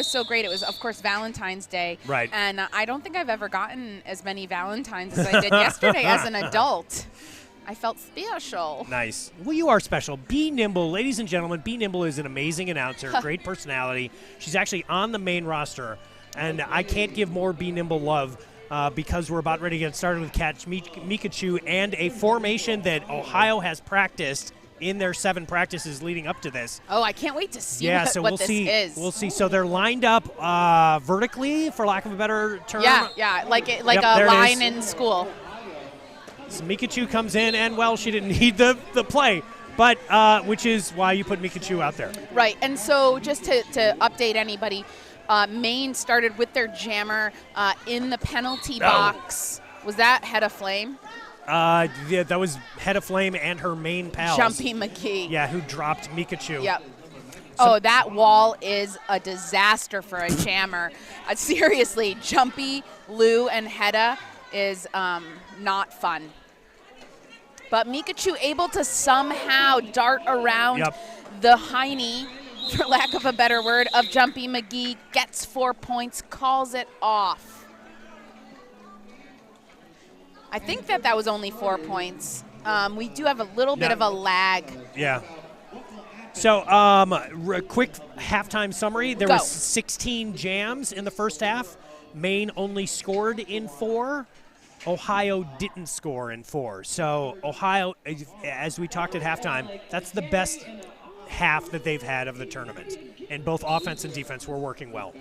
[SPEAKER 2] so great. It was, of course, Valentine's Day.
[SPEAKER 1] Right.
[SPEAKER 2] And I don't think I've ever gotten as many Valentines as I did yesterday as an adult. I felt special.
[SPEAKER 1] Nice. Well, you are special. Be Nimble. Ladies and gentlemen, Be Nimble is an amazing announcer, great personality. She's actually on the Maine roster, and I can't give more Be Nimble love because we're about ready to get started with Catch Mikachu and a formation that Ohio has practiced in their 7 practices leading up to this.
[SPEAKER 2] Oh, I can't wait to see
[SPEAKER 1] so
[SPEAKER 2] what
[SPEAKER 1] we'll
[SPEAKER 2] this
[SPEAKER 1] see.
[SPEAKER 2] is.
[SPEAKER 1] We'll see. So they're lined up vertically, for lack of a better term.
[SPEAKER 2] Yeah, like a line in school.
[SPEAKER 1] So Mikachu comes in, and, well, she didn't need the play, but which is why you put Mikachu out there.
[SPEAKER 2] Right, and so just to update anybody, Maine started with their jammer in the penalty box. Was that Head of Flame?
[SPEAKER 1] Yeah, that was Head of Flame and her main pals.
[SPEAKER 2] Jumpy McGee.
[SPEAKER 1] Yeah, who dropped Mikachu.
[SPEAKER 2] Yep. Oh, that wall is a disaster for a jammer. Seriously, Jumpy, Lou, and Hedda is not fun. But Mikachu able to somehow dart around the hiney, for lack of a better word, of Jumpy McGee, gets 4 points, calls it off. I think that was only 4 points. We do have a little bit of a lag.
[SPEAKER 1] Yeah. So, quick halftime summary. There was 16 jams in the first half. Maine only scored in 4. Ohio didn't score in 4. So Ohio, as we talked at halftime, that's the best half that they've had of the tournament. And both offense and defense were working well.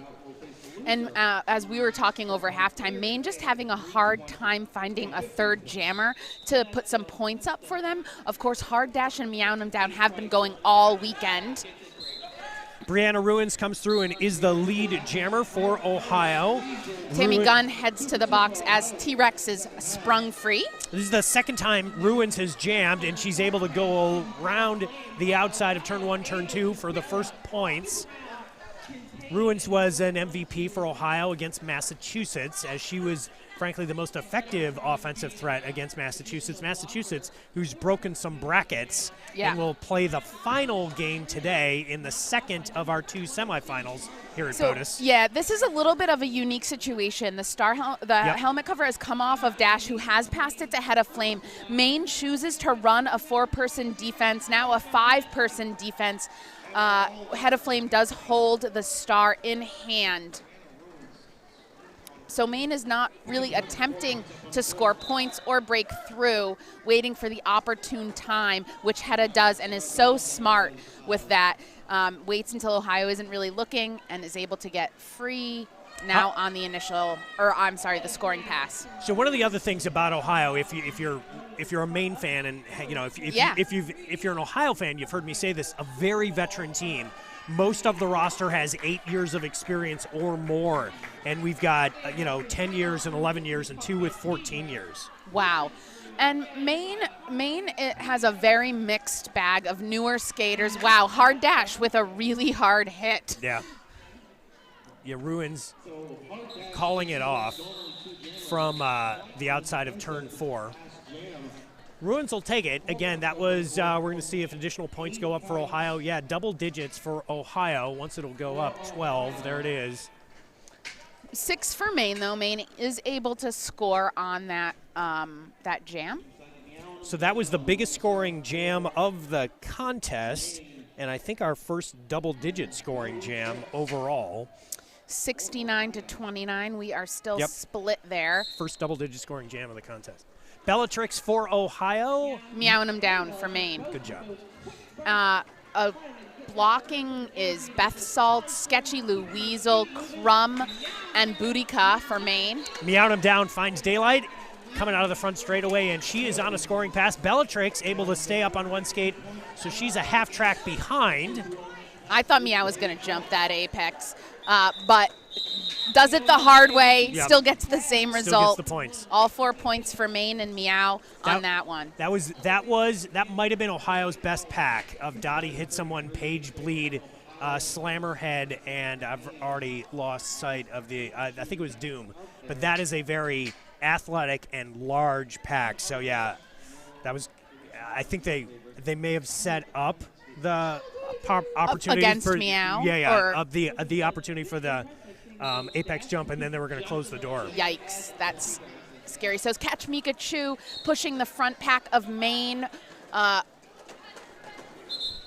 [SPEAKER 2] And as we were talking over halftime, Maine just having a hard time finding a third jammer to put some points up for them. Of course, Hard Dash and Meow 'em Down have been going all weekend.
[SPEAKER 1] Brianna Ruins comes through and is the lead jammer for Ohio.
[SPEAKER 2] Tammy Gunn heads to the box as T-Rex is sprung free.
[SPEAKER 1] This is the second time Ruins has jammed, and she's able to go around the outside of turn 1, turn 2 for the first points. Ruins was an MVP for Ohio against Massachusetts, as she was, frankly, the most effective offensive threat against Massachusetts. Massachusetts, who's broken some brackets, and will play the final game today in the second of our 2 semifinals here at BOTAS.
[SPEAKER 2] Yeah, this is a little bit of a unique situation. The helmet cover has come off of Dash, who has passed it to Head of Flame. Maine chooses to run a 4-person defense, now a 5-person defense. Head of Flame does hold the star in hand. So Maine is not really attempting to score points or break through, waiting for the opportune time, which Hedda does and is so smart with that. Waits until Ohio isn't really looking and is able to get free now on the the scoring pass.
[SPEAKER 1] So one of the other things about Ohio, if you're a Maine fan, and if you're an Ohio fan, you've heard me say this, a very veteran team. Most of the roster has 8 years of experience or more, and we've got 10 years and 11 years and 2 with 14 years.
[SPEAKER 2] Wow. And Maine it has a very mixed bag of newer skaters. Wow, Hard Dash with a really hard hit.
[SPEAKER 1] Yeah. Yeah, Ruins calling it off from the outside of turn 4. Ruins will take it. Again, that was, we're going to see if additional points go up for Ohio. Yeah, double digits for Ohio. Once it'll go up, 12. There it is.
[SPEAKER 2] 6 for Maine, though. Maine is able to score on that jam.
[SPEAKER 1] So that was the biggest scoring jam of the contest, and I think our first double-digit scoring jam overall.
[SPEAKER 2] 69-29. We are still split there.
[SPEAKER 1] First double-digit scoring jam of the contest. Bellatrix for Ohio.
[SPEAKER 2] Meowing 'em Down for Maine.
[SPEAKER 1] Good job.
[SPEAKER 2] Blocking is Beth Salt, Sketchy Lou Weasel, Crumb, and Boudica for Maine.
[SPEAKER 1] Meowing 'em Down finds daylight. coming out of the front straightaway, and she is on a scoring pass. Bellatrix able to stay up on one skate, so she's a half track behind.
[SPEAKER 2] I thought Meow was going to jump that apex, but does it the hard way, still gets the same result.
[SPEAKER 1] Still gets the points.
[SPEAKER 2] All 4 points for Maine and Meow on that one.
[SPEAKER 1] That might have been Ohio's best pack of Dottie hit someone, Paige bleed, slam her head, and I've already lost sight of I think it was Doom. But that is a very athletic and large pack. So yeah, I think they may have set up the opportunity
[SPEAKER 2] against
[SPEAKER 1] for
[SPEAKER 2] Meow.
[SPEAKER 1] Of the opportunity for the apex jump, and then they were going to close the door.
[SPEAKER 2] Yikes, that's scary. So it's Catch Mikachu pushing the front pack of Maine.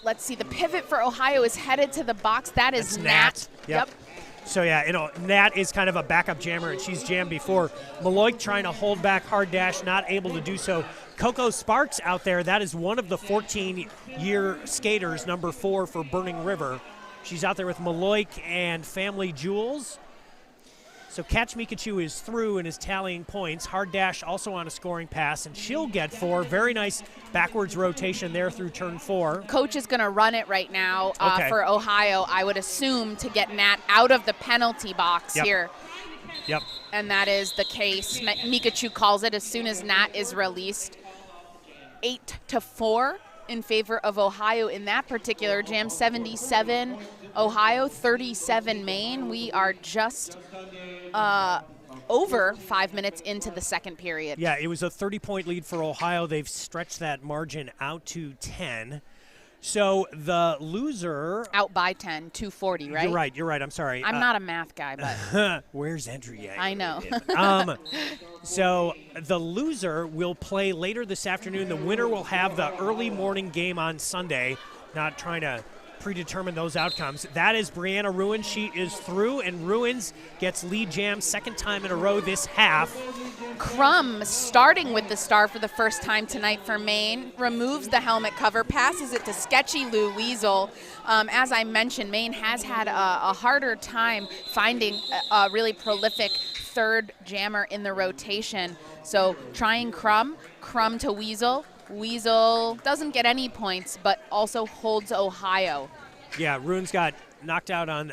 [SPEAKER 2] Let's see, the pivot for Ohio is headed to the box. That's Nat.
[SPEAKER 1] Yep. So yeah, Nat is kind of a backup jammer, and she's jammed before. Maloik trying to hold back hard dash, not able to do so. Coco Sparks out there, that is one of the 14-year skaters, number 4 for Burning River. She's out there with Maloik and Family Jewels. So Catch Mikachu is through and is tallying points. Hard dash also on a scoring pass, and she'll get 4. Very nice backwards rotation there through turn 4.
[SPEAKER 2] Coach is going to run it right now for Ohio, I would assume, to get Nat out of the penalty box here.
[SPEAKER 1] Yep.
[SPEAKER 2] And that is the case. Mikachu calls it as soon as Nat is released. 8-4 in favor of Ohio in that particular jam. 77 Ohio, 37 Maine. We are just over 5 minutes into the second period.
[SPEAKER 1] Yeah, it was a 30-point lead for Ohio. They've stretched that margin out to 10. So the loser...
[SPEAKER 2] Out by 10, 240, right?
[SPEAKER 1] You're right. I'm sorry.
[SPEAKER 2] I'm not a math guy, but...
[SPEAKER 1] Where's Andrea?
[SPEAKER 2] I know.
[SPEAKER 1] So the loser will play later this afternoon. The winner will have the early morning game on Sunday. Not trying to predetermine those outcomes. That is Brianna Ruins. She is through, and Ruins gets lead jam second time in a row this half.
[SPEAKER 2] Crum, starting with the star for the first time tonight for Maine, removes the helmet cover, passes it to Sketchy Lou Weasel. As I mentioned, Maine has had a harder time finding a really prolific third jammer in the rotation. So trying Crum to Weasel. Weasel doesn't get any points, but also holds Ohio.
[SPEAKER 1] Yeah, Ruins got knocked out on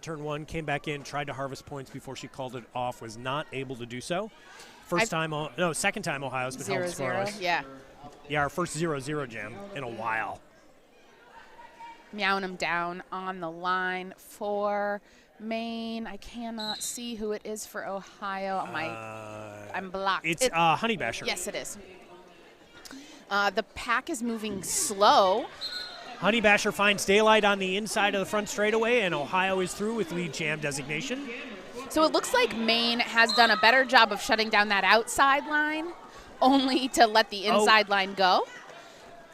[SPEAKER 1] turn 1, came back in, tried to harvest points before she called it off, was not able to do so. Second time Ohio's been held scoreless.
[SPEAKER 2] Yeah,
[SPEAKER 1] our first 0-0 jam in a while.
[SPEAKER 2] Meowing him down on the line for Maine. I cannot see who it is for Ohio. I'm blocked.
[SPEAKER 1] It's Honey Basher.
[SPEAKER 2] Yes, it is. The pack is moving slow.
[SPEAKER 1] Honey Basher finds daylight on the inside of the front straightaway, and Ohio is through with lead jam designation.
[SPEAKER 2] So it looks like Maine has done a better job of shutting down that outside line, only to let the inside line go.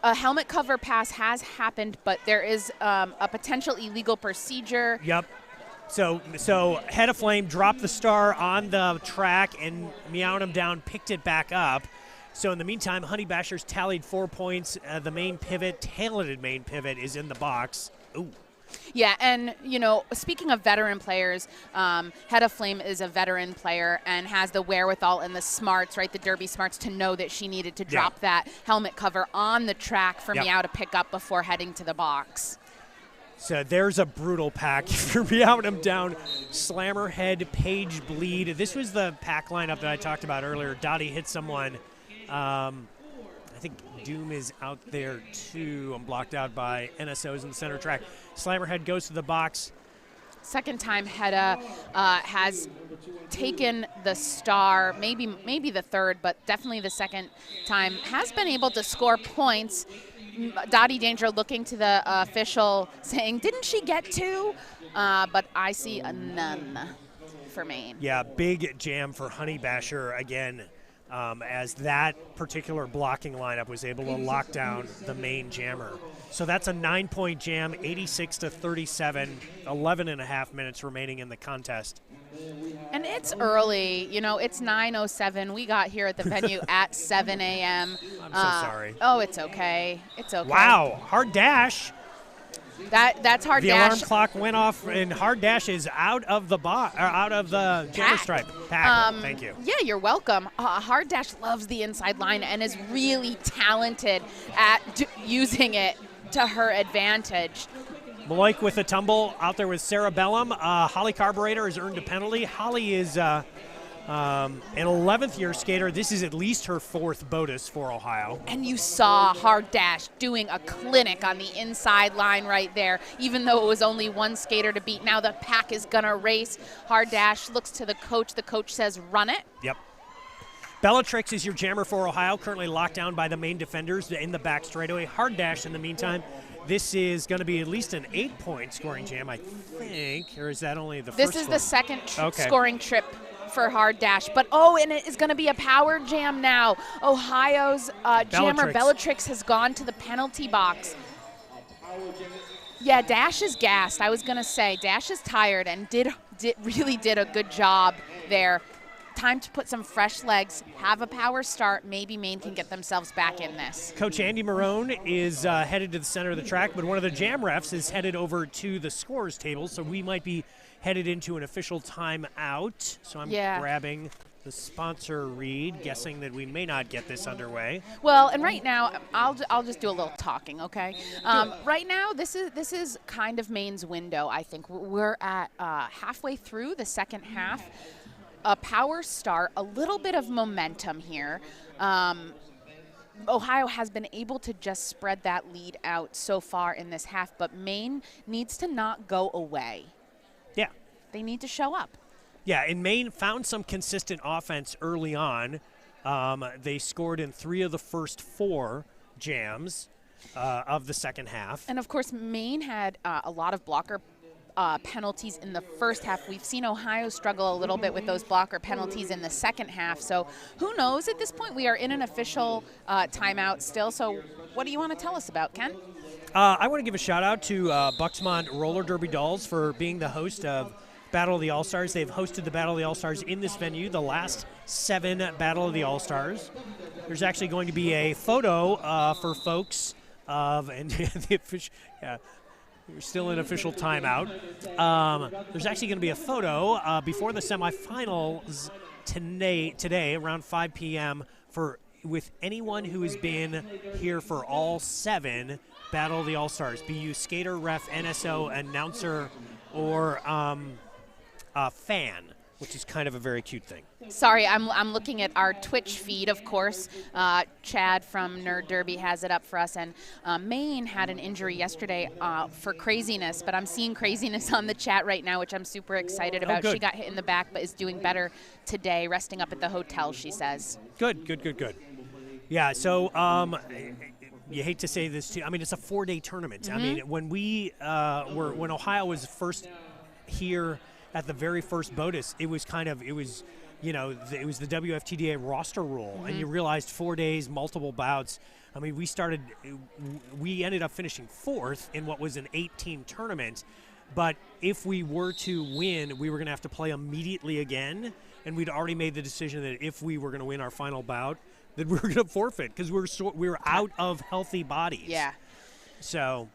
[SPEAKER 2] A helmet cover pass has happened, but there is a potential illegal procedure.
[SPEAKER 1] Yep. So Head of Flame dropped the star on the track and meowed him down, picked it back up. So in the meantime, Honey Basher's tallied 4 points. The main pivot, talented main pivot, is in the box. Ooh.
[SPEAKER 2] Yeah, and, speaking of veteran players, Head of Flame is a veteran player and has the wherewithal and the smarts, right, the derby smarts, to know that she needed to drop that helmet cover on the track for Meow to pick up before heading to the box.
[SPEAKER 1] So there's a brutal pack for meowing him down. Slammer head, Paige bleed. This was the pack lineup that I talked about earlier. Dottie hit someone. I think Doom is out there too. I'm blocked out by NSOs in the center track. Slammerhead goes to the box.
[SPEAKER 2] Second time Hedda has taken the star, maybe the third, but definitely the second time, has been able to score points. Dottie Danger looking to the official saying, didn't she get 2? But I see a none for Maine.
[SPEAKER 1] Yeah, big jam for Honey Basher again. As that particular blocking lineup was able to lock down the main jammer. So that's a 9-point jam, 86-37, 11 and a half minutes remaining in the contest.
[SPEAKER 2] And it's early, it's 9:07. We got here at the venue at 7 a.m.
[SPEAKER 1] I'm so sorry.
[SPEAKER 2] Oh, it's okay. It's okay.
[SPEAKER 1] Wow, hard dash.
[SPEAKER 2] That's hard
[SPEAKER 1] The
[SPEAKER 2] dash.
[SPEAKER 1] alarm clock went off, and hard dash is out of the out of the jammer stripe. Pack. Thank you.
[SPEAKER 2] Yeah, you're welcome. Hard dash loves the inside line and is really talented at using it to her advantage.
[SPEAKER 1] Maloik with a tumble out there with Cerebellum. Holly Carburetor has earned a penalty. Holly is an 11th year skater. This is at least her 4th BOTAS for Ohio.
[SPEAKER 2] And you saw Hard Dash doing a clinic on the inside line right there, even though it was only one skater to beat. Now the pack is going to race. Hard Dash looks to the coach. The coach says, run it.
[SPEAKER 1] Yep. Bellatrix is your jammer for Ohio, currently locked down by the Maine defenders in the back straightaway. Hard Dash in the meantime. This is going to be at least an 8-point scoring jam, I think. Or is that only the first?
[SPEAKER 2] This is the second scoring trip for Hard Dash. But, and it is going to be a power jam now. Ohio's jammer Bellatrix has gone to the penalty box. Yeah, Dash is gassed. I was going to say, Dash is tired and really did a good job there. Time to put some fresh legs, have a power start. Maybe Maine can get themselves back in this.
[SPEAKER 1] Coach Andy Marone is headed to the center of the track, but one of the jam refs is headed over to the scores table, so we might be headed into an official timeout. So I'm grabbing the sponsor read, guessing that we may not get this underway.
[SPEAKER 2] Well, and right now, I'll just do a little talking, okay? Right now, this is kind of Maine's window, I think. We're at halfway through the second half. A power start, a little bit of momentum here. Ohio has been able to just spread that lead out so far in this half, but Maine needs to not go away.
[SPEAKER 1] Yeah.
[SPEAKER 2] They need to show up.
[SPEAKER 1] Yeah, and Maine found some consistent offense early on. They scored in 3 of the first 4 jams of the second half.
[SPEAKER 2] And, of course, Maine had a lot of blocker penalties in the first half. We've seen Ohio struggle a little bit with those blocker penalties in the second half. So who knows at this point? We are in an official timeout still. So what do you want to tell us about, Ken?
[SPEAKER 1] I want to give a shout out to Bucksmont Roller Derby Dolls for being the host of Battle of the All-Stars. They've hosted the Battle of the All-Stars in this venue, the last 7 Battle of the All-Stars. There's actually going to be a photo for folks of, and the official, we're still in official timeout. There's actually going to be a photo before the semifinals today around 5 p.m. with anyone who has been here for all 7 Battle of the All-Stars, be you skater, ref, NSO, announcer, or fan, which is kind of a very cute thing.
[SPEAKER 2] Sorry, I'm looking at our Twitch feed, of course. Chad from Nerd Derby has it up for us. And Maine had an injury yesterday for craziness, but I'm seeing craziness on the chat right now, which I'm super excited about. She got hit in the back, but is doing better today, resting up at the hotel, she says.
[SPEAKER 1] Good. Yeah, so you hate to say this, too. I mean, it's a 4-day tournament. I mean, when when Ohio was first here at the very first BOTAS, it was the WFTDA roster rule, and you realized 4 days, multiple bouts. I mean, we ended up finishing 4th in what was an 8-team tournament, but if we were to win, we were going to have to play immediately again, and we'd already made the decision that if we were going to win our final bout, that we were going to forfeit because we were out of healthy bodies.
[SPEAKER 2] Yeah.
[SPEAKER 1] So.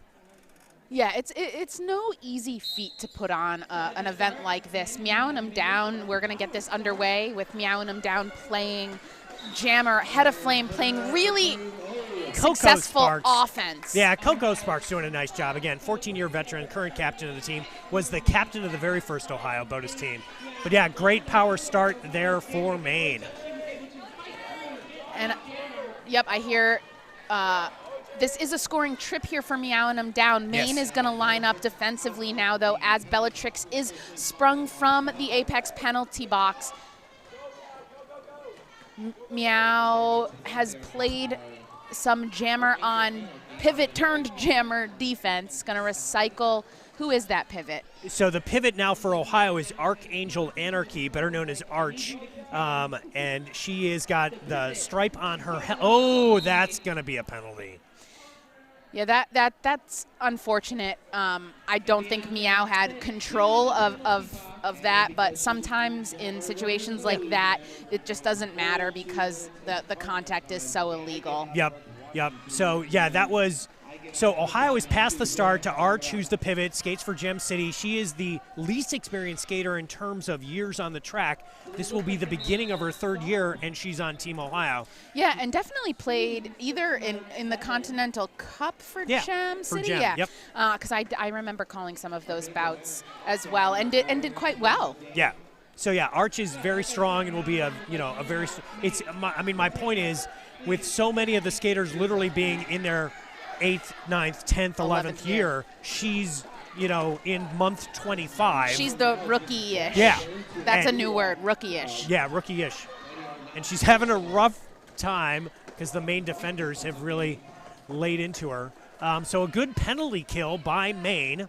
[SPEAKER 2] Yeah, it's no easy feat to put on an event like this. Meowing 'em Down, we're going to get this underway with Meowing 'em Down playing jammer, Head of Flame playing really successful offense.
[SPEAKER 1] Yeah, Coco Sparks doing a nice job. Again, 14-year veteran, current captain of the team, was the captain of the very first Ohio BOTAS team. But yeah, great power start there for Maine.
[SPEAKER 2] And, yep, I hear this is a scoring trip here for Meowing 'em Down. Maine is going to line up defensively now, though, as Bellatrix is sprung from the apex penalty box. Meow has played some jammer on pivot turned jammer defense. Going to recycle. Who is that pivot?
[SPEAKER 1] So the pivot now for Ohio is Archangel Anarchy, better known as Arch. And she has got the stripe on her head. Oh, that's going to be a penalty.
[SPEAKER 2] Yeah, that's unfortunate. I don't think Meow had control of that, but sometimes in situations like that, it just doesn't matter because the contact is so illegal.
[SPEAKER 1] Yep. So, yeah, that was So Ohio is past the start to Arch, who's the pivot, skates for Gem City. She is the least experienced skater in terms of years on the track. This will be the beginning of her third year, and she's on Team Ohio.
[SPEAKER 2] Yeah, and definitely played either in the Continental Cup for Gem City.
[SPEAKER 1] Gem,
[SPEAKER 2] yeah,
[SPEAKER 1] yep.
[SPEAKER 2] Because I remember calling some of those bouts as well, and did quite well.
[SPEAKER 1] Yeah. So yeah, Arch is very strong and will be a very. It's. I mean, my point is, with so many of the skaters literally being in their 8th, 9th, 10th, 11th year, she's, in month 25.
[SPEAKER 2] She's the rookie-ish.
[SPEAKER 1] Yeah.
[SPEAKER 2] That's a new word, rookie-ish.
[SPEAKER 1] Yeah, rookie-ish. And she's having a rough time because the Maine defenders have really laid into her. So a good penalty kill by Maine.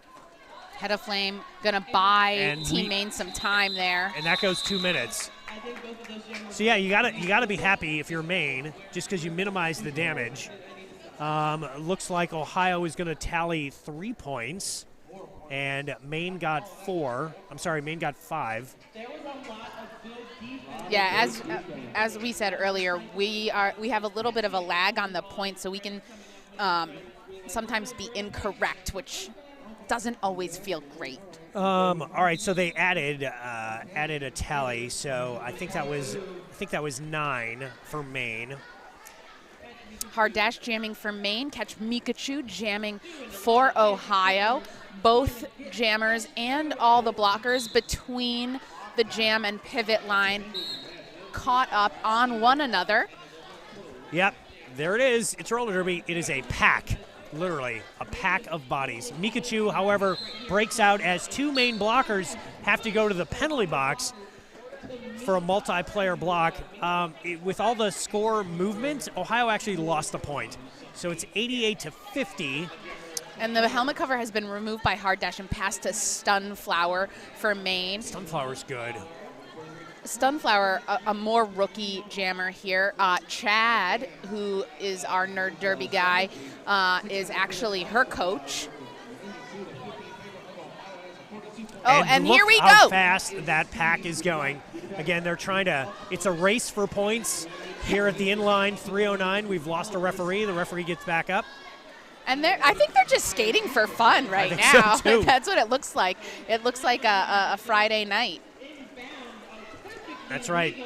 [SPEAKER 2] Head of Flame going to buy Team Maine some time there.
[SPEAKER 1] And that goes 2 minutes. So yeah, you gotta be happy if you're Maine, just because you minimize the damage. Looks like Ohio is going to tally 3 points, and Maine got 4. I'm sorry, Maine got 5.
[SPEAKER 2] Yeah, as we said earlier, we have a little bit of a lag on the points, so we can sometimes be incorrect, which doesn't always feel great.
[SPEAKER 1] All right, so they added a tally, so I think that was 9 for Maine.
[SPEAKER 2] Hard dash jamming for Maine. Catch Mikachu jamming for Ohio. Both jammers and all the blockers between the jam and pivot line caught up on one another.
[SPEAKER 1] Yep, there it is. It's roller derby. It is a pack, literally a pack of bodies. Mikachu, however, breaks out as 2 Maine blockers have to go to the penalty box for a multiplayer block. With all the score movement, Ohio actually lost a point. So it's 88-50.
[SPEAKER 2] And the helmet cover has been removed by Hard Dash and passed to Stunflower for Maine.
[SPEAKER 1] Stunflower's good.
[SPEAKER 2] Stunflower, a more rookie jammer here. Chad, who is our Nerd Derby guy, is actually her coach. Oh, and here we go.
[SPEAKER 1] How fast that pack is going. Again, it's a race for points here at the inline 309. We've lost a referee. The referee gets back up.
[SPEAKER 2] And I think they're just skating for fun right now.
[SPEAKER 1] So too.
[SPEAKER 2] That's what it looks like. It looks like a Friday night.
[SPEAKER 1] That's right.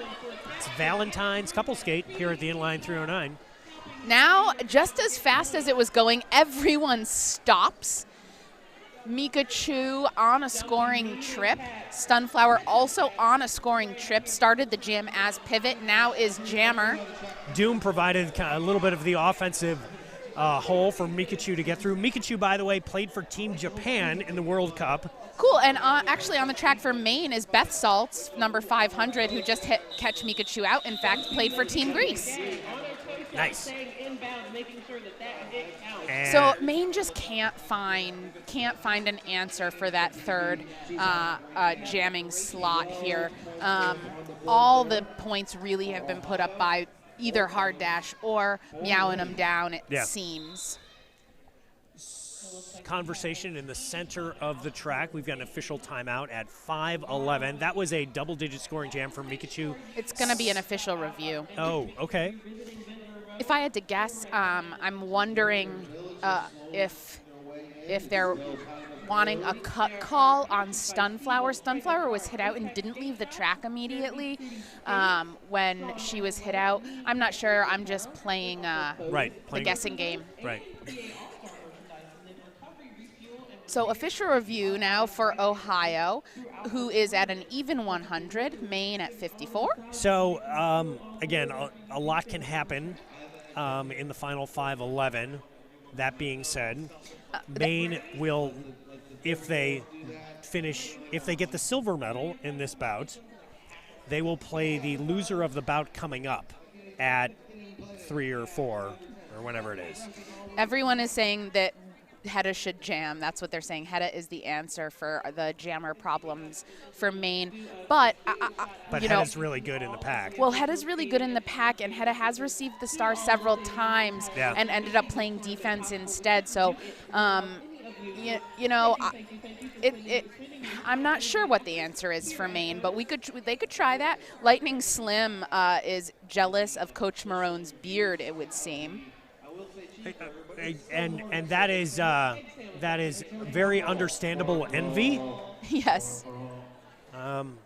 [SPEAKER 1] It's Valentine's couple skate here at the inline 309.
[SPEAKER 2] Now, just as fast as it was going, everyone stops. Mikachu on a scoring trip. Stunflower also on a scoring trip. Started the jam as pivot, now is jammer.
[SPEAKER 1] Doom provided a little bit of the offensive hole for Mikachu to get through. Mikachu, by the way, played for Team Japan in the World Cup.
[SPEAKER 2] Cool, and actually on the track for Maine is Beth Saltz, number 500, who just catch Mikachu out. In fact, played for Team Greece.
[SPEAKER 1] Nice.
[SPEAKER 2] So Maine just can't find an answer for that third jamming slot here. All the points really have been put up by either Hard Dash or meowing them down, it seems.
[SPEAKER 1] Conversation in the center of the track. We've got an official timeout at 5:11. That was a double-digit scoring jam for Mikachu.
[SPEAKER 2] It's going to be an official review.
[SPEAKER 1] Oh, okay.
[SPEAKER 2] If I had to guess, I'm wondering if they're wanting a cut call on Stunflower. Stunflower was hit out and didn't leave the track immediately when she was hit out. I'm not sure. I'm just playing the guessing game.
[SPEAKER 1] Right.
[SPEAKER 2] So official review now for Ohio, who is at an even 100, Maine at 54.
[SPEAKER 1] So, again, a lot can happen in the final 5:11. That being said, Maine will, if they get the silver medal in this bout, they will play the loser of the bout coming up at 3 or 4 or whenever it is.
[SPEAKER 2] Everyone is saying that Hedda should jam. That's what they're saying. Hedda is the answer for the jammer problems for Maine. But
[SPEAKER 1] Hedda's really good in the pack.
[SPEAKER 2] Well, Hedda's really good in the pack, and Hedda has received the star several times and ended up playing defense instead. So, I'm not sure what the answer is for Maine, but they could try that. Lightning Slim is jealous of Coach Marone's beard, it would seem.
[SPEAKER 1] And that is very understandable envy.
[SPEAKER 2] Yes.
[SPEAKER 1] I'm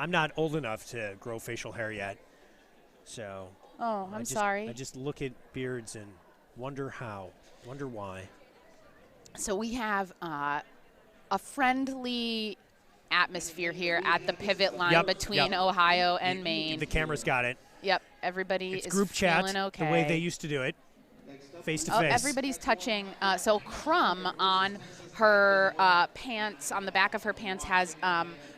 [SPEAKER 1] not old enough to grow facial hair yet, so.
[SPEAKER 2] Oh, I'm sorry.
[SPEAKER 1] I just look at beards and wonder why.
[SPEAKER 2] So we have a friendly atmosphere here at the pivot line between Ohio and Maine.
[SPEAKER 1] The camera's got it.
[SPEAKER 2] Yep, everybody
[SPEAKER 1] it's
[SPEAKER 2] is
[SPEAKER 1] group chat
[SPEAKER 2] feeling okay.
[SPEAKER 1] the way they used to do it, face to
[SPEAKER 2] Oh,
[SPEAKER 1] face.
[SPEAKER 2] everybody's touching. So Crumb on her pants, on the back of her pants, has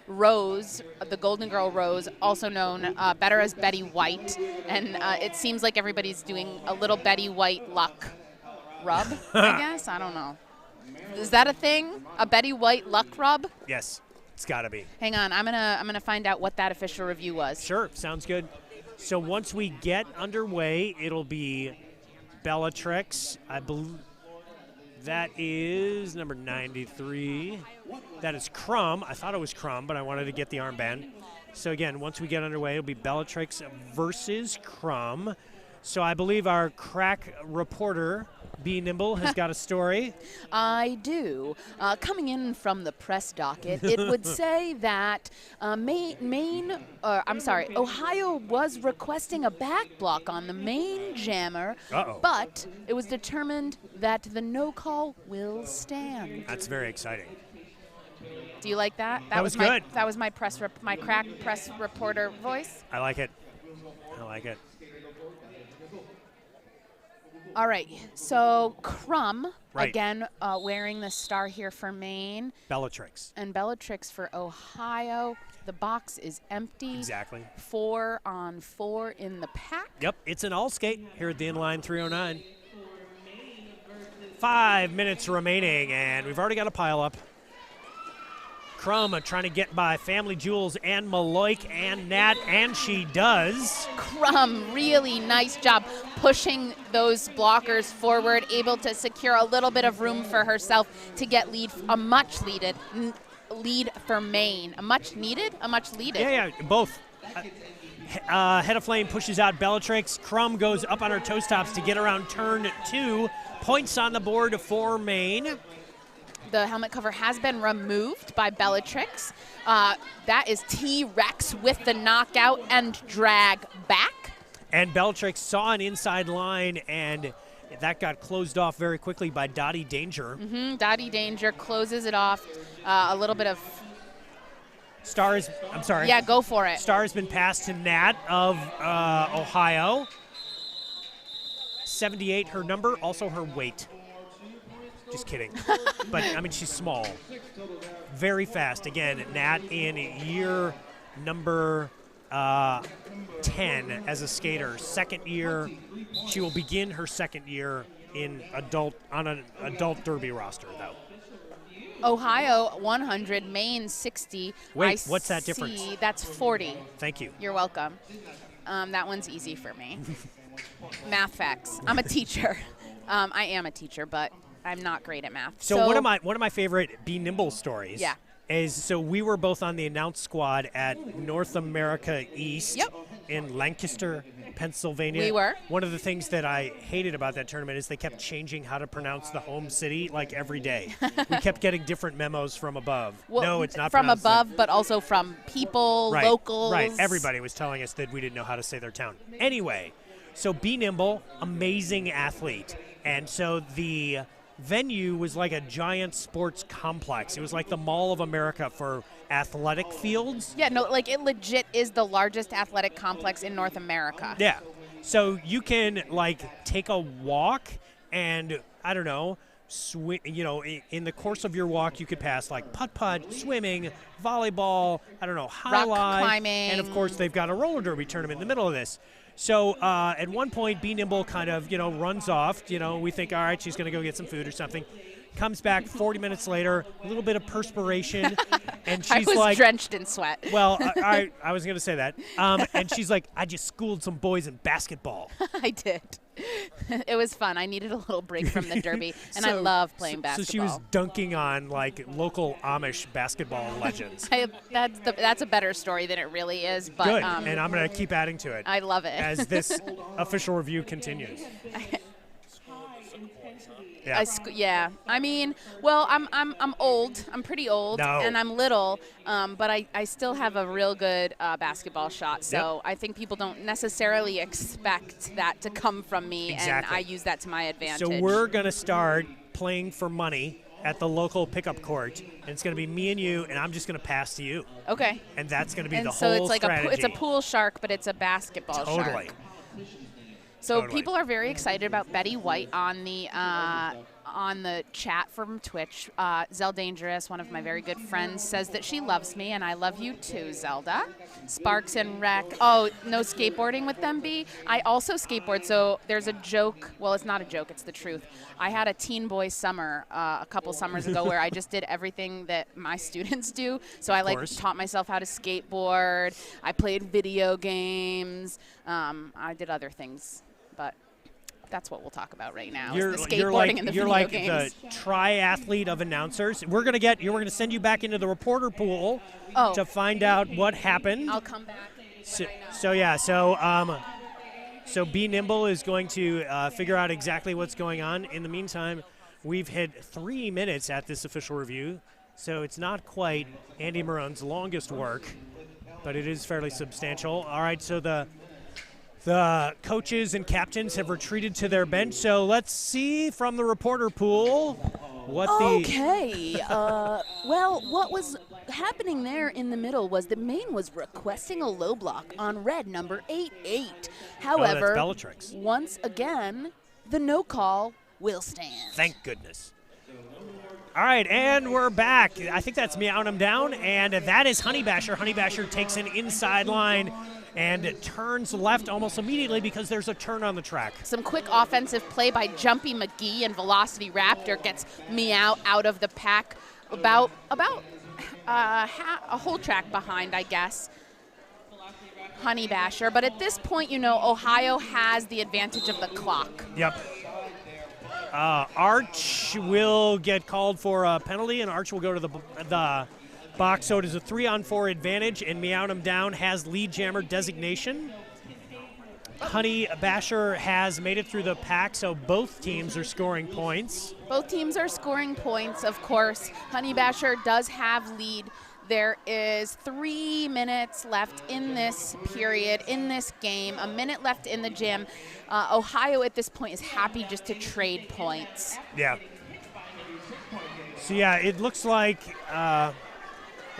[SPEAKER 2] Rose, the Golden Girl Rose, also known better as Betty White. And it seems like everybody's doing a little Betty White luck rub, I guess. I don't know. Is that a thing? A Betty White luck rub?
[SPEAKER 1] Yes, it's got to be.
[SPEAKER 2] Hang on, I'm gonna find out what that official review was.
[SPEAKER 1] Sure, sounds good. So once we get underway, it'll be Bellatrix. I believe that is number 93. That is Crumb. I thought it was Crumb, but I wanted to get the armband. So again, once we get underway, it'll be Bellatrix versus Crumb. So I believe our crack reporter, B. Nimble, has got a story.
[SPEAKER 2] I do. Coming in from the press docket, it would say that Ohio was requesting a back block on the Maine jammer, but it was determined that the no call will stand.
[SPEAKER 1] That's very exciting.
[SPEAKER 2] Do you like that?
[SPEAKER 1] That was good.
[SPEAKER 2] That was my my crack press reporter voice.
[SPEAKER 1] I like it. I like it.
[SPEAKER 2] All right, so Crumb,
[SPEAKER 1] right.
[SPEAKER 2] Again, wearing the star here for Maine.
[SPEAKER 1] Bellatrix.
[SPEAKER 2] And Bellatrix for Ohio. The box is empty.
[SPEAKER 1] Exactly.
[SPEAKER 2] 4 on 4 in the pack.
[SPEAKER 1] Yep, it's an all skate here at the inline 309. 5 minutes remaining, and we've already got a pile up. Crumb trying to get by Family Jewels and Maloik and Nat, and she does.
[SPEAKER 2] Crumb, really nice job pushing those blockers forward, able to secure a little bit of room for herself to get a much needed lead for Maine. A much needed? A much needed?
[SPEAKER 1] Yeah, both. Head of Flame pushes out Bellatrix. Crumb goes up on her toe stops to get around turn 2. Points on the board for Maine.
[SPEAKER 2] The helmet cover has been removed by Bellatrix. That is T-Rex with the knockout and drag back.
[SPEAKER 1] And Bellatrix saw an inside line, and that got closed off very quickly by Dottie Danger.
[SPEAKER 2] Dottie Danger closes it off. A little bit of...
[SPEAKER 1] I'm sorry.
[SPEAKER 2] Yeah, go for it.
[SPEAKER 1] Star has been passed to Nat of Ohio. 78, her number, also her weight. Just kidding. But, I mean, she's small. Very fast. Again, Nat in year number 10 as a skater. Second year. She will begin her second year on an adult derby roster, though.
[SPEAKER 2] Ohio 100, Maine 60.
[SPEAKER 1] Wait, what's that difference?
[SPEAKER 2] That's 40.
[SPEAKER 1] Thank you.
[SPEAKER 2] You're welcome. That one's easy for me. Math facts. I'm a teacher. I am a teacher, but I'm not great at math.
[SPEAKER 1] So one of my favorite Be Nimble stories is, so we were both on the announce squad at North America East in Lancaster, Pennsylvania.
[SPEAKER 2] We were.
[SPEAKER 1] One of the things that I hated about that tournament is they kept changing how to pronounce the home city like every day. We kept getting different memos from above.
[SPEAKER 2] Well,
[SPEAKER 1] no, it's not
[SPEAKER 2] from above, but also from people, locals.
[SPEAKER 1] Right, everybody was telling us that we didn't know how to say their town. Anyway, so Be Nimble, amazing athlete. And so the venue was like a giant sports complex. It was like the Mall of America for athletic fields.
[SPEAKER 2] Yeah, no, like it legit is the largest athletic complex in North America.
[SPEAKER 1] Yeah. So you can like take a walk and, I don't know, in the course of your walk you could pass like putt-putt, swimming, volleyball, I don't know,
[SPEAKER 2] rock
[SPEAKER 1] highlight,
[SPEAKER 2] climbing.
[SPEAKER 1] and of course they've got a roller derby tournament in the middle of this. So at one point, Be Nimble kind of, runs off. We think, all right, she's going to go get some food or something. Comes back 40 minutes later, a little bit of perspiration, and she's
[SPEAKER 2] I was
[SPEAKER 1] like,
[SPEAKER 2] drenched in sweat.
[SPEAKER 1] Well, I was going to say that. And she's like, I just schooled some boys in basketball.
[SPEAKER 2] I did. It was fun. I needed a little break from the derby, and I love playing basketball.
[SPEAKER 1] So she was dunking on like local Amish basketball legends.
[SPEAKER 2] That's a better story than it really is. But
[SPEAKER 1] good, and I'm going to keep adding to it.
[SPEAKER 2] I love it
[SPEAKER 1] as this official review continues. Yeah.
[SPEAKER 2] Yeah. I mean, well, I'm old. I'm pretty old,
[SPEAKER 1] No.
[SPEAKER 2] and I'm little, but I still have a real good basketball shot. So I think people don't necessarily expect that to come from me,
[SPEAKER 1] Exactly.
[SPEAKER 2] and I use that to my advantage.
[SPEAKER 1] So we're going to start playing for money at the local pickup court, and it's going to be me and you, and I'm just going to pass to you.
[SPEAKER 2] Okay.
[SPEAKER 1] And that's going to be the
[SPEAKER 2] so
[SPEAKER 1] whole
[SPEAKER 2] it's like
[SPEAKER 1] strategy.
[SPEAKER 2] it's a pool shark, but it's a basketball
[SPEAKER 1] Totally.
[SPEAKER 2] shark. So
[SPEAKER 1] Totally.
[SPEAKER 2] people are very excited about Betty White on the chat from Twitch. Zell Dangerous, one of my very good friends, says that she loves me, and I love you too, Zelda. Sparks and Rec. Oh, no skateboarding with them, B? I also skateboard, so there's a joke. Well, it's not a joke. It's the truth. I had a teen boy summer a couple summers ago where I just did everything that my students do. So I taught myself how to skateboard. I played video games. I did other things. But that's what we'll talk about right now.
[SPEAKER 1] You're
[SPEAKER 2] is the skateboarding and the video
[SPEAKER 1] like
[SPEAKER 2] games.
[SPEAKER 1] the triathlete of announcers. We're gonna send you back into the reporter pool to find out what happened.
[SPEAKER 2] I'll come back.
[SPEAKER 1] So Be Nimble is going to figure out exactly what's going on. In the meantime, we've hit 3 minutes at this official review, so it's not quite Andy Marone's longest work, but it is fairly substantial. All right, so the coaches and captains have retreated to their bench, so let's see from the reporter pool what
[SPEAKER 3] Okay. Well, what was happening there in the middle was that Maine was requesting a low block on red number 88. However,
[SPEAKER 1] that's Bellatrix.
[SPEAKER 3] once again, the no call will stand.
[SPEAKER 1] Thank goodness. All right, and we're back. I think that's Meowing 'em Down, and that is Honey Basher. Honey Basher takes an inside line and it turns left almost immediately because there's a turn on the track.
[SPEAKER 2] Some quick offensive play by Jumpy McGee, and Velocity Raptor gets Meow out of the pack about a whole track behind, I guess. Honey Basher, but at this point, Ohio has the advantage of the clock.
[SPEAKER 1] Yep. Arch will get called for a penalty, and Arch will go to the box. So it is a 3-on-4 advantage, and Meowing 'em Down has lead jammer designation. Honey Basher has made it through the pack, so both teams are scoring points.
[SPEAKER 2] Both teams are scoring points, of course. Honey Basher does have lead. There is 3 minutes left in this period, in this game, a minute left in the gym. Ohio at this point is happy just to trade points.
[SPEAKER 1] Yeah. So, yeah, it looks like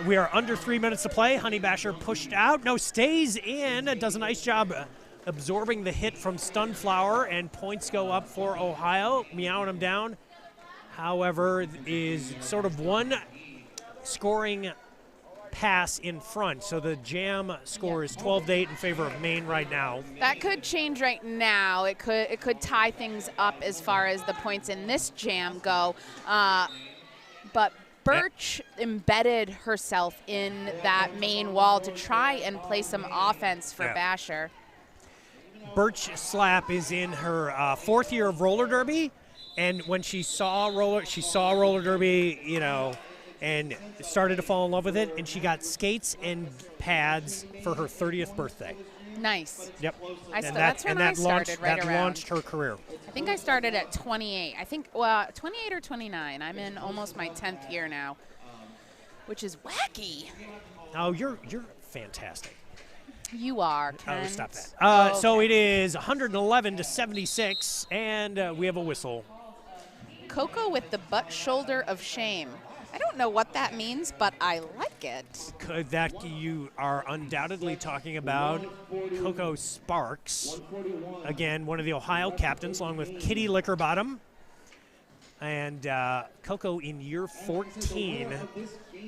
[SPEAKER 1] we are under 3 minutes to play. Honey Basher pushed out. No, stays in. Does a nice job absorbing the hit from Stunflower, and points go up for Ohio. Meowing 'em Down, however, is sort of one scoring pass in front. So the jam score is 12-8 in favor of Maine right now.
[SPEAKER 2] That could change right now. It could tie things up as far as the points in this jam go. But Birch embedded herself in that main wall to try and play some offense for Basher.
[SPEAKER 1] Birch Slap is in her 4th year of roller derby, and when she saw roller derby, and started to fall in love with it, and she got skates and pads for her 30th birthday.
[SPEAKER 2] Nice.
[SPEAKER 1] Yep.
[SPEAKER 2] That's when I started right around.
[SPEAKER 1] That launched her career.
[SPEAKER 2] I think I started at 28. 28 or 29. I'm in almost my 10th year now, which is wacky.
[SPEAKER 1] Oh, you're fantastic.
[SPEAKER 2] You are, Ken.
[SPEAKER 1] Oh, stop that. So it is 111 to 76, and we have a whistle.
[SPEAKER 2] Coco with the butt shoulder of shame. I don't know what that means, but I like it.
[SPEAKER 1] That you are undoubtedly talking about Coco Sparks. Again, one of the Ohio captains, along with Kitty Lickerbottom. And Coco in year 14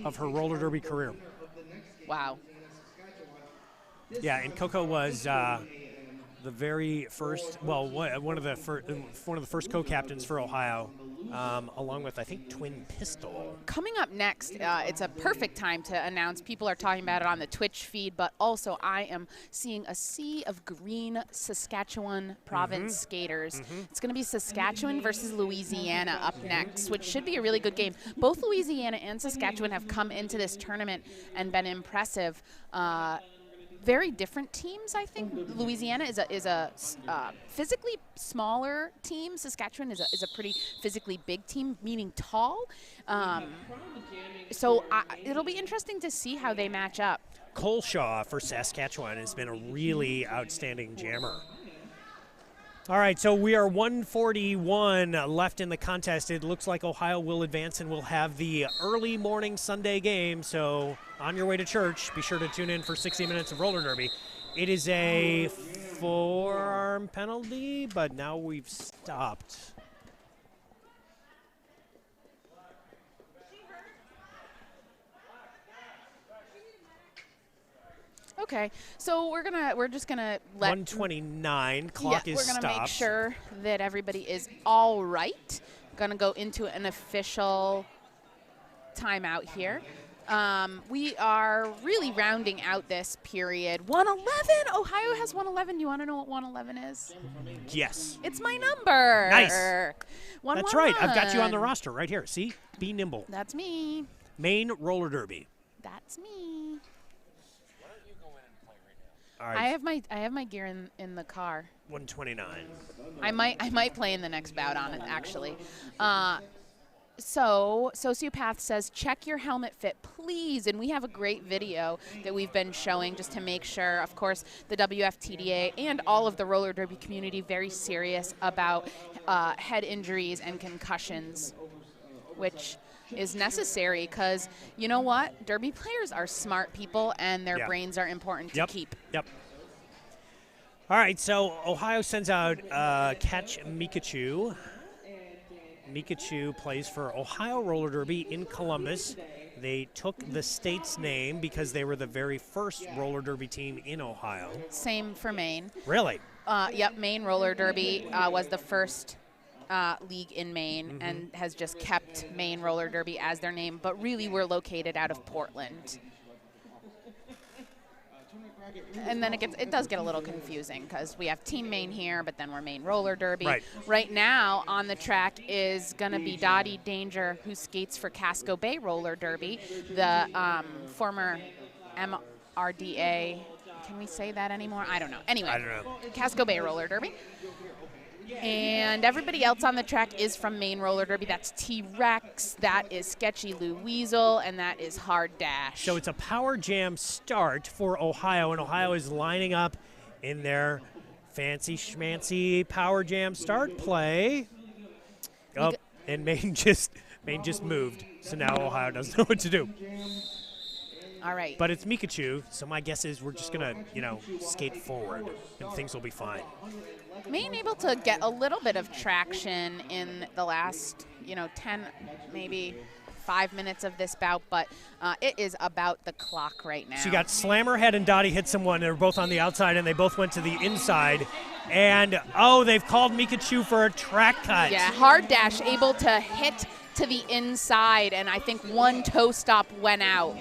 [SPEAKER 1] of her roller derby career.
[SPEAKER 2] Wow.
[SPEAKER 1] Yeah, and Coco was the very first, one of the first co-captains for Ohio, along with, I think, Twin Pistol.
[SPEAKER 2] Coming up next, it's a perfect time to announce. People are talking about it on the Twitch feed, but also I am seeing a sea of green Saskatchewan province skaters. It's going to be Saskatchewan versus Louisiana up next, which should be a really good game. Both Louisiana and Saskatchewan have come into this tournament and been impressive. very different teams, I think. Louisiana is a physically smaller team. Saskatchewan is a pretty physically big team, meaning tall. So it'll be interesting to see how they match up.
[SPEAKER 1] Coleshaw for Saskatchewan has been a really outstanding jammer. All right, so we are 141 left in the contest. It looks like Ohio will advance and will have the early morning Sunday game. So on your way to church, be sure to tune in for 60 minutes of roller derby. It is a forearm penalty, but now we've stopped.
[SPEAKER 2] Okay, so we're just gonna let
[SPEAKER 1] 129 clock is
[SPEAKER 2] we're gonna
[SPEAKER 1] stopped.
[SPEAKER 2] make sure that everybody is all right. Gonna go into an official timeout here. We are really rounding out this period. 111. Ohio has 111. You want to know what 111 is?
[SPEAKER 1] Yes.
[SPEAKER 2] It's my number.
[SPEAKER 1] Nice.
[SPEAKER 2] 111.
[SPEAKER 1] That's right. I've got you on the roster right here. See? Be nimble.
[SPEAKER 2] That's me.
[SPEAKER 1] Maine roller derby.
[SPEAKER 2] That's me.
[SPEAKER 1] All right.
[SPEAKER 2] I have my gear in the car.
[SPEAKER 1] 129.
[SPEAKER 2] I might play in the next bout on it, actually. So Sociopath says, check your helmet fit, please. And we have a great video that we've been showing just to make sure, of course, the WFTDA and all of the roller derby community very serious about head injuries and concussions, which is necessary because, you know what? Derby players are smart people and their brains are important to keep.
[SPEAKER 1] Yep. All right, so Ohio sends out Catch Mikachu. Mikachu plays for Ohio Roller Derby in Columbus. They took the state's name because they were the very first roller derby team in Ohio.
[SPEAKER 2] Same for Maine.
[SPEAKER 1] Really?
[SPEAKER 2] Yep, Maine Roller Derby was the first league in Maine and has just kept Maine Roller Derby as their name, but really we're located out of Portland. And then it does get a little confusing because we have Team Maine here, but then we're Maine Roller Derby. Right now on the track is going to be Dottie Danger, who skates for Casco Bay Roller Derby, the former MRDA. Can we say that anymore? I don't know. Anyway,
[SPEAKER 1] I don't know.
[SPEAKER 2] Casco Bay Roller Derby. And everybody else on the track is from Maine Roller Derby. That's T-Rex, that is Sketchy Lou Weasel, and that is Hard Dash.
[SPEAKER 1] So it's a power jam start for Ohio, and Ohio is lining up in their fancy schmancy power jam start play. Oh, and Maine just moved, so now Ohio doesn't know what to do.
[SPEAKER 2] All right.
[SPEAKER 1] But it's Mikachu, so my guess is we're just going to, skate forward, and things will be fine.
[SPEAKER 2] Maine able to get a little bit of traction in the last, 10, maybe 5 minutes of this bout, but it is about the clock right now.
[SPEAKER 1] So you got Slammerhead and Dottie hit someone. They were both on the outside, and they both went to the inside. And, they've called Mikachu for a track cut.
[SPEAKER 2] Yeah, Hard Dash able to hit to the inside, and I think one toe stop went out.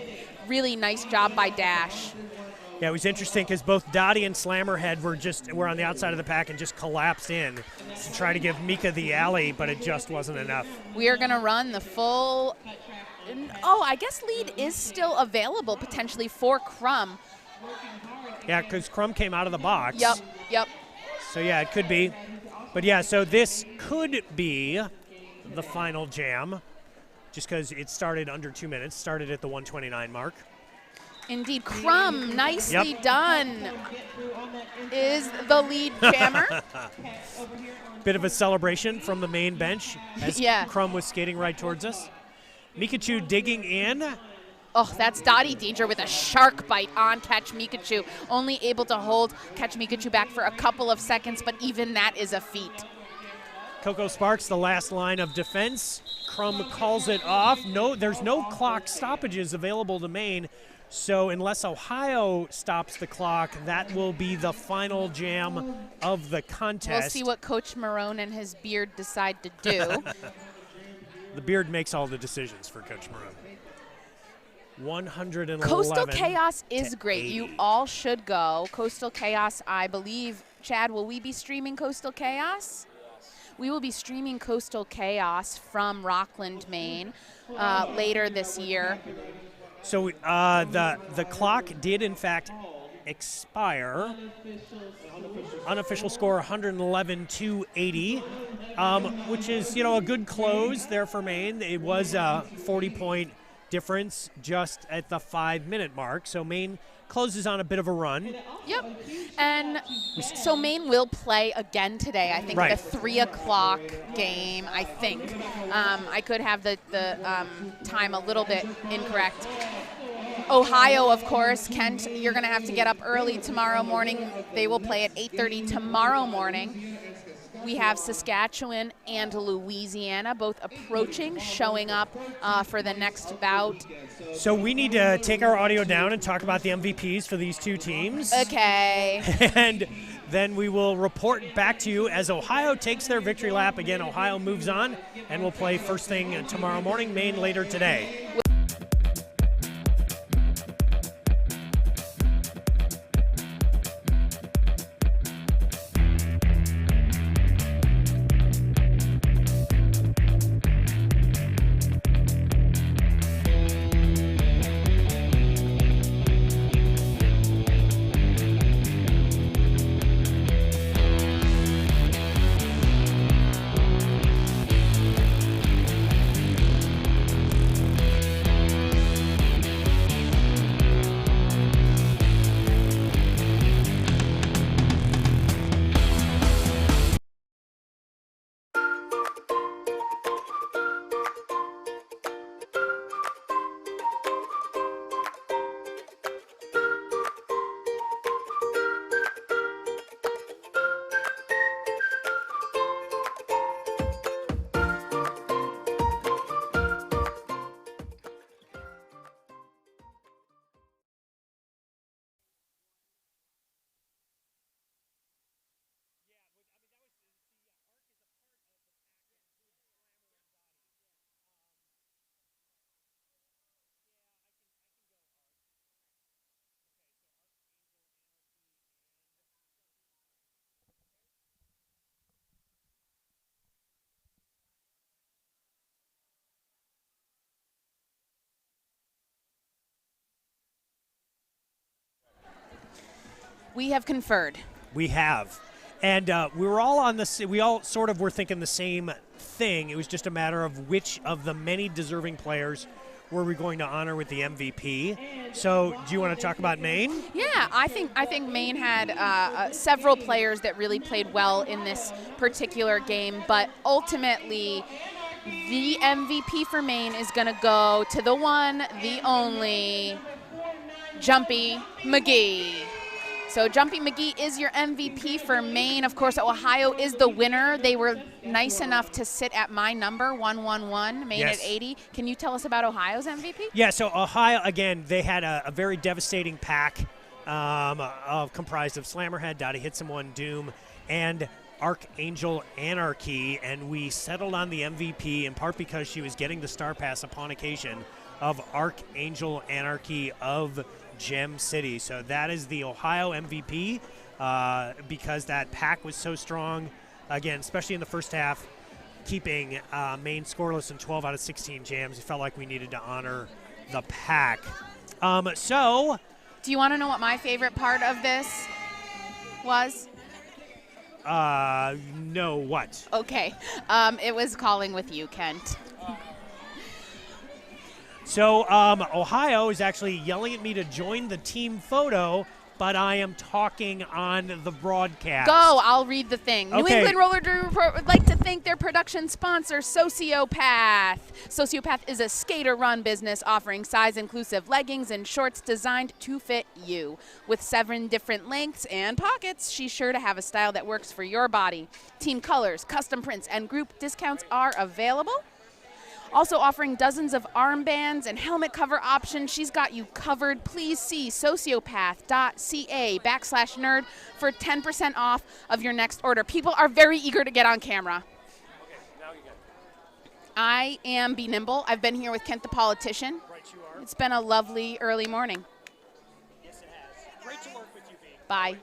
[SPEAKER 2] Really nice job by Dash.
[SPEAKER 1] Yeah, it was interesting because both Dottie and Slammerhead were on the outside of the pack and just collapsed in to try to give Mika the alley, but it just wasn't enough.
[SPEAKER 2] We are going to run the full. Oh, I guess lead is still available potentially for Crum.
[SPEAKER 1] Yeah, because Crum came out of the box.
[SPEAKER 2] Yep.
[SPEAKER 1] So, yeah, it could be. But, yeah, so this could be the final jam just because it started under 2 minutes, started at the 129 mark.
[SPEAKER 2] Indeed. Crum, nicely done, is the lead jammer.
[SPEAKER 1] Bit of a celebration from the main bench as Crum was skating right towards us. Mikachu digging in.
[SPEAKER 2] Oh, that's Dottie Danger with a shark bite on Catch Mikachu. Only able to hold Catch Mikachu back for a couple of seconds, but even that is a feat.
[SPEAKER 1] Coco Sparks, the last line of defense. Crum calls it off. There's no clock stoppages available to Maine. So unless Ohio stops the clock, that will be the final jam of the contest.
[SPEAKER 2] We'll see what Coach Marone and his beard decide to do.
[SPEAKER 1] The beard makes all the decisions for Coach Marone. 111.
[SPEAKER 2] Coastal Chaos is great.
[SPEAKER 1] 80.
[SPEAKER 2] You all should go. Coastal Chaos, I believe. Chad, will we be streaming Coastal Chaos? We will be streaming Coastal Chaos from Rockland, Maine, later this year.
[SPEAKER 1] So the clock did, in fact, expire. Unofficial score 111-80, which is, a good close there for Maine. It was a 40-point difference just at the 5-minute mark. So Maine closes on a bit of a run.
[SPEAKER 2] Yep. And so Maine will play again today. I think
[SPEAKER 1] Right.
[SPEAKER 2] the 3 o'clock game, I think. I could have the time a little bit incorrect. Ohio, of course. Kent, you're going to have to get up early tomorrow morning. They will play at 8:30 tomorrow morning. We have Saskatchewan and Louisiana both approaching, showing up for the next bout.
[SPEAKER 1] So we need to take our audio down and talk about the MVPs for these two teams.
[SPEAKER 2] Okay.
[SPEAKER 1] And then we will report back to you as Ohio takes their victory lap. Again, Ohio moves on and will play first thing tomorrow morning, Maine later today.
[SPEAKER 2] We have conferred.
[SPEAKER 1] We have. And we were all we all sort of were thinking the same thing. It was just a matter of which of the many deserving players were we going to honor with the MVP. So do you want to talk about Maine?
[SPEAKER 2] Yeah, I think Maine had several players that really played well in this particular game, but ultimately the MVP for Maine is going to go to the one, the only, Jumpy McGee. So Jumpy McGee is your MVP for Maine. Of course, Ohio is the winner. They were nice enough to sit at my number, 111, Maine
[SPEAKER 1] Yes.
[SPEAKER 2] at 80. Can you tell us about Ohio's MVP?
[SPEAKER 1] Yeah, so Ohio, again, they had a very devastating pack comprised of Slammerhead, Dottie Hit Someone, Doom, and Archangel Anarchy, and we settled on the MVP in part because she was getting the star pass upon occasion of Archangel Anarchy of Gem City. So that is the Ohio MVP because that pack was so strong, again, especially in the first half, keeping Maine scoreless in 12 out of 16 jams. It felt like we needed to honor the pack. So
[SPEAKER 2] do you want to know what my favorite part of this was?
[SPEAKER 1] No, what?
[SPEAKER 2] Okay. It was calling with you, Kent.
[SPEAKER 1] So Ohio is actually yelling at me to join the team photo, but I am talking on the broadcast.
[SPEAKER 2] Go, I'll read the thing.
[SPEAKER 1] Okay.
[SPEAKER 2] New England Roller Derby Report would like to thank their production sponsor, Sociopath. Sociopath is a skater-run business offering size-inclusive leggings and shorts designed to fit you. With 7 different lengths and pockets, she's sure to have a style that works for your body. Team colors, custom prints, and group discounts are available. Also offering dozens of armbands and helmet cover options. She's got you covered. Please see sociopath.ca/nerd for 10% off of your next order. People are very eager to get on camera.
[SPEAKER 1] Okay, now you get it.
[SPEAKER 2] I am Be Nimble. I've been here with Kent the Politician.
[SPEAKER 1] Right, you are.
[SPEAKER 2] It's been a lovely early morning.
[SPEAKER 1] Yes, it has. Great to work with you, B.
[SPEAKER 2] Bye.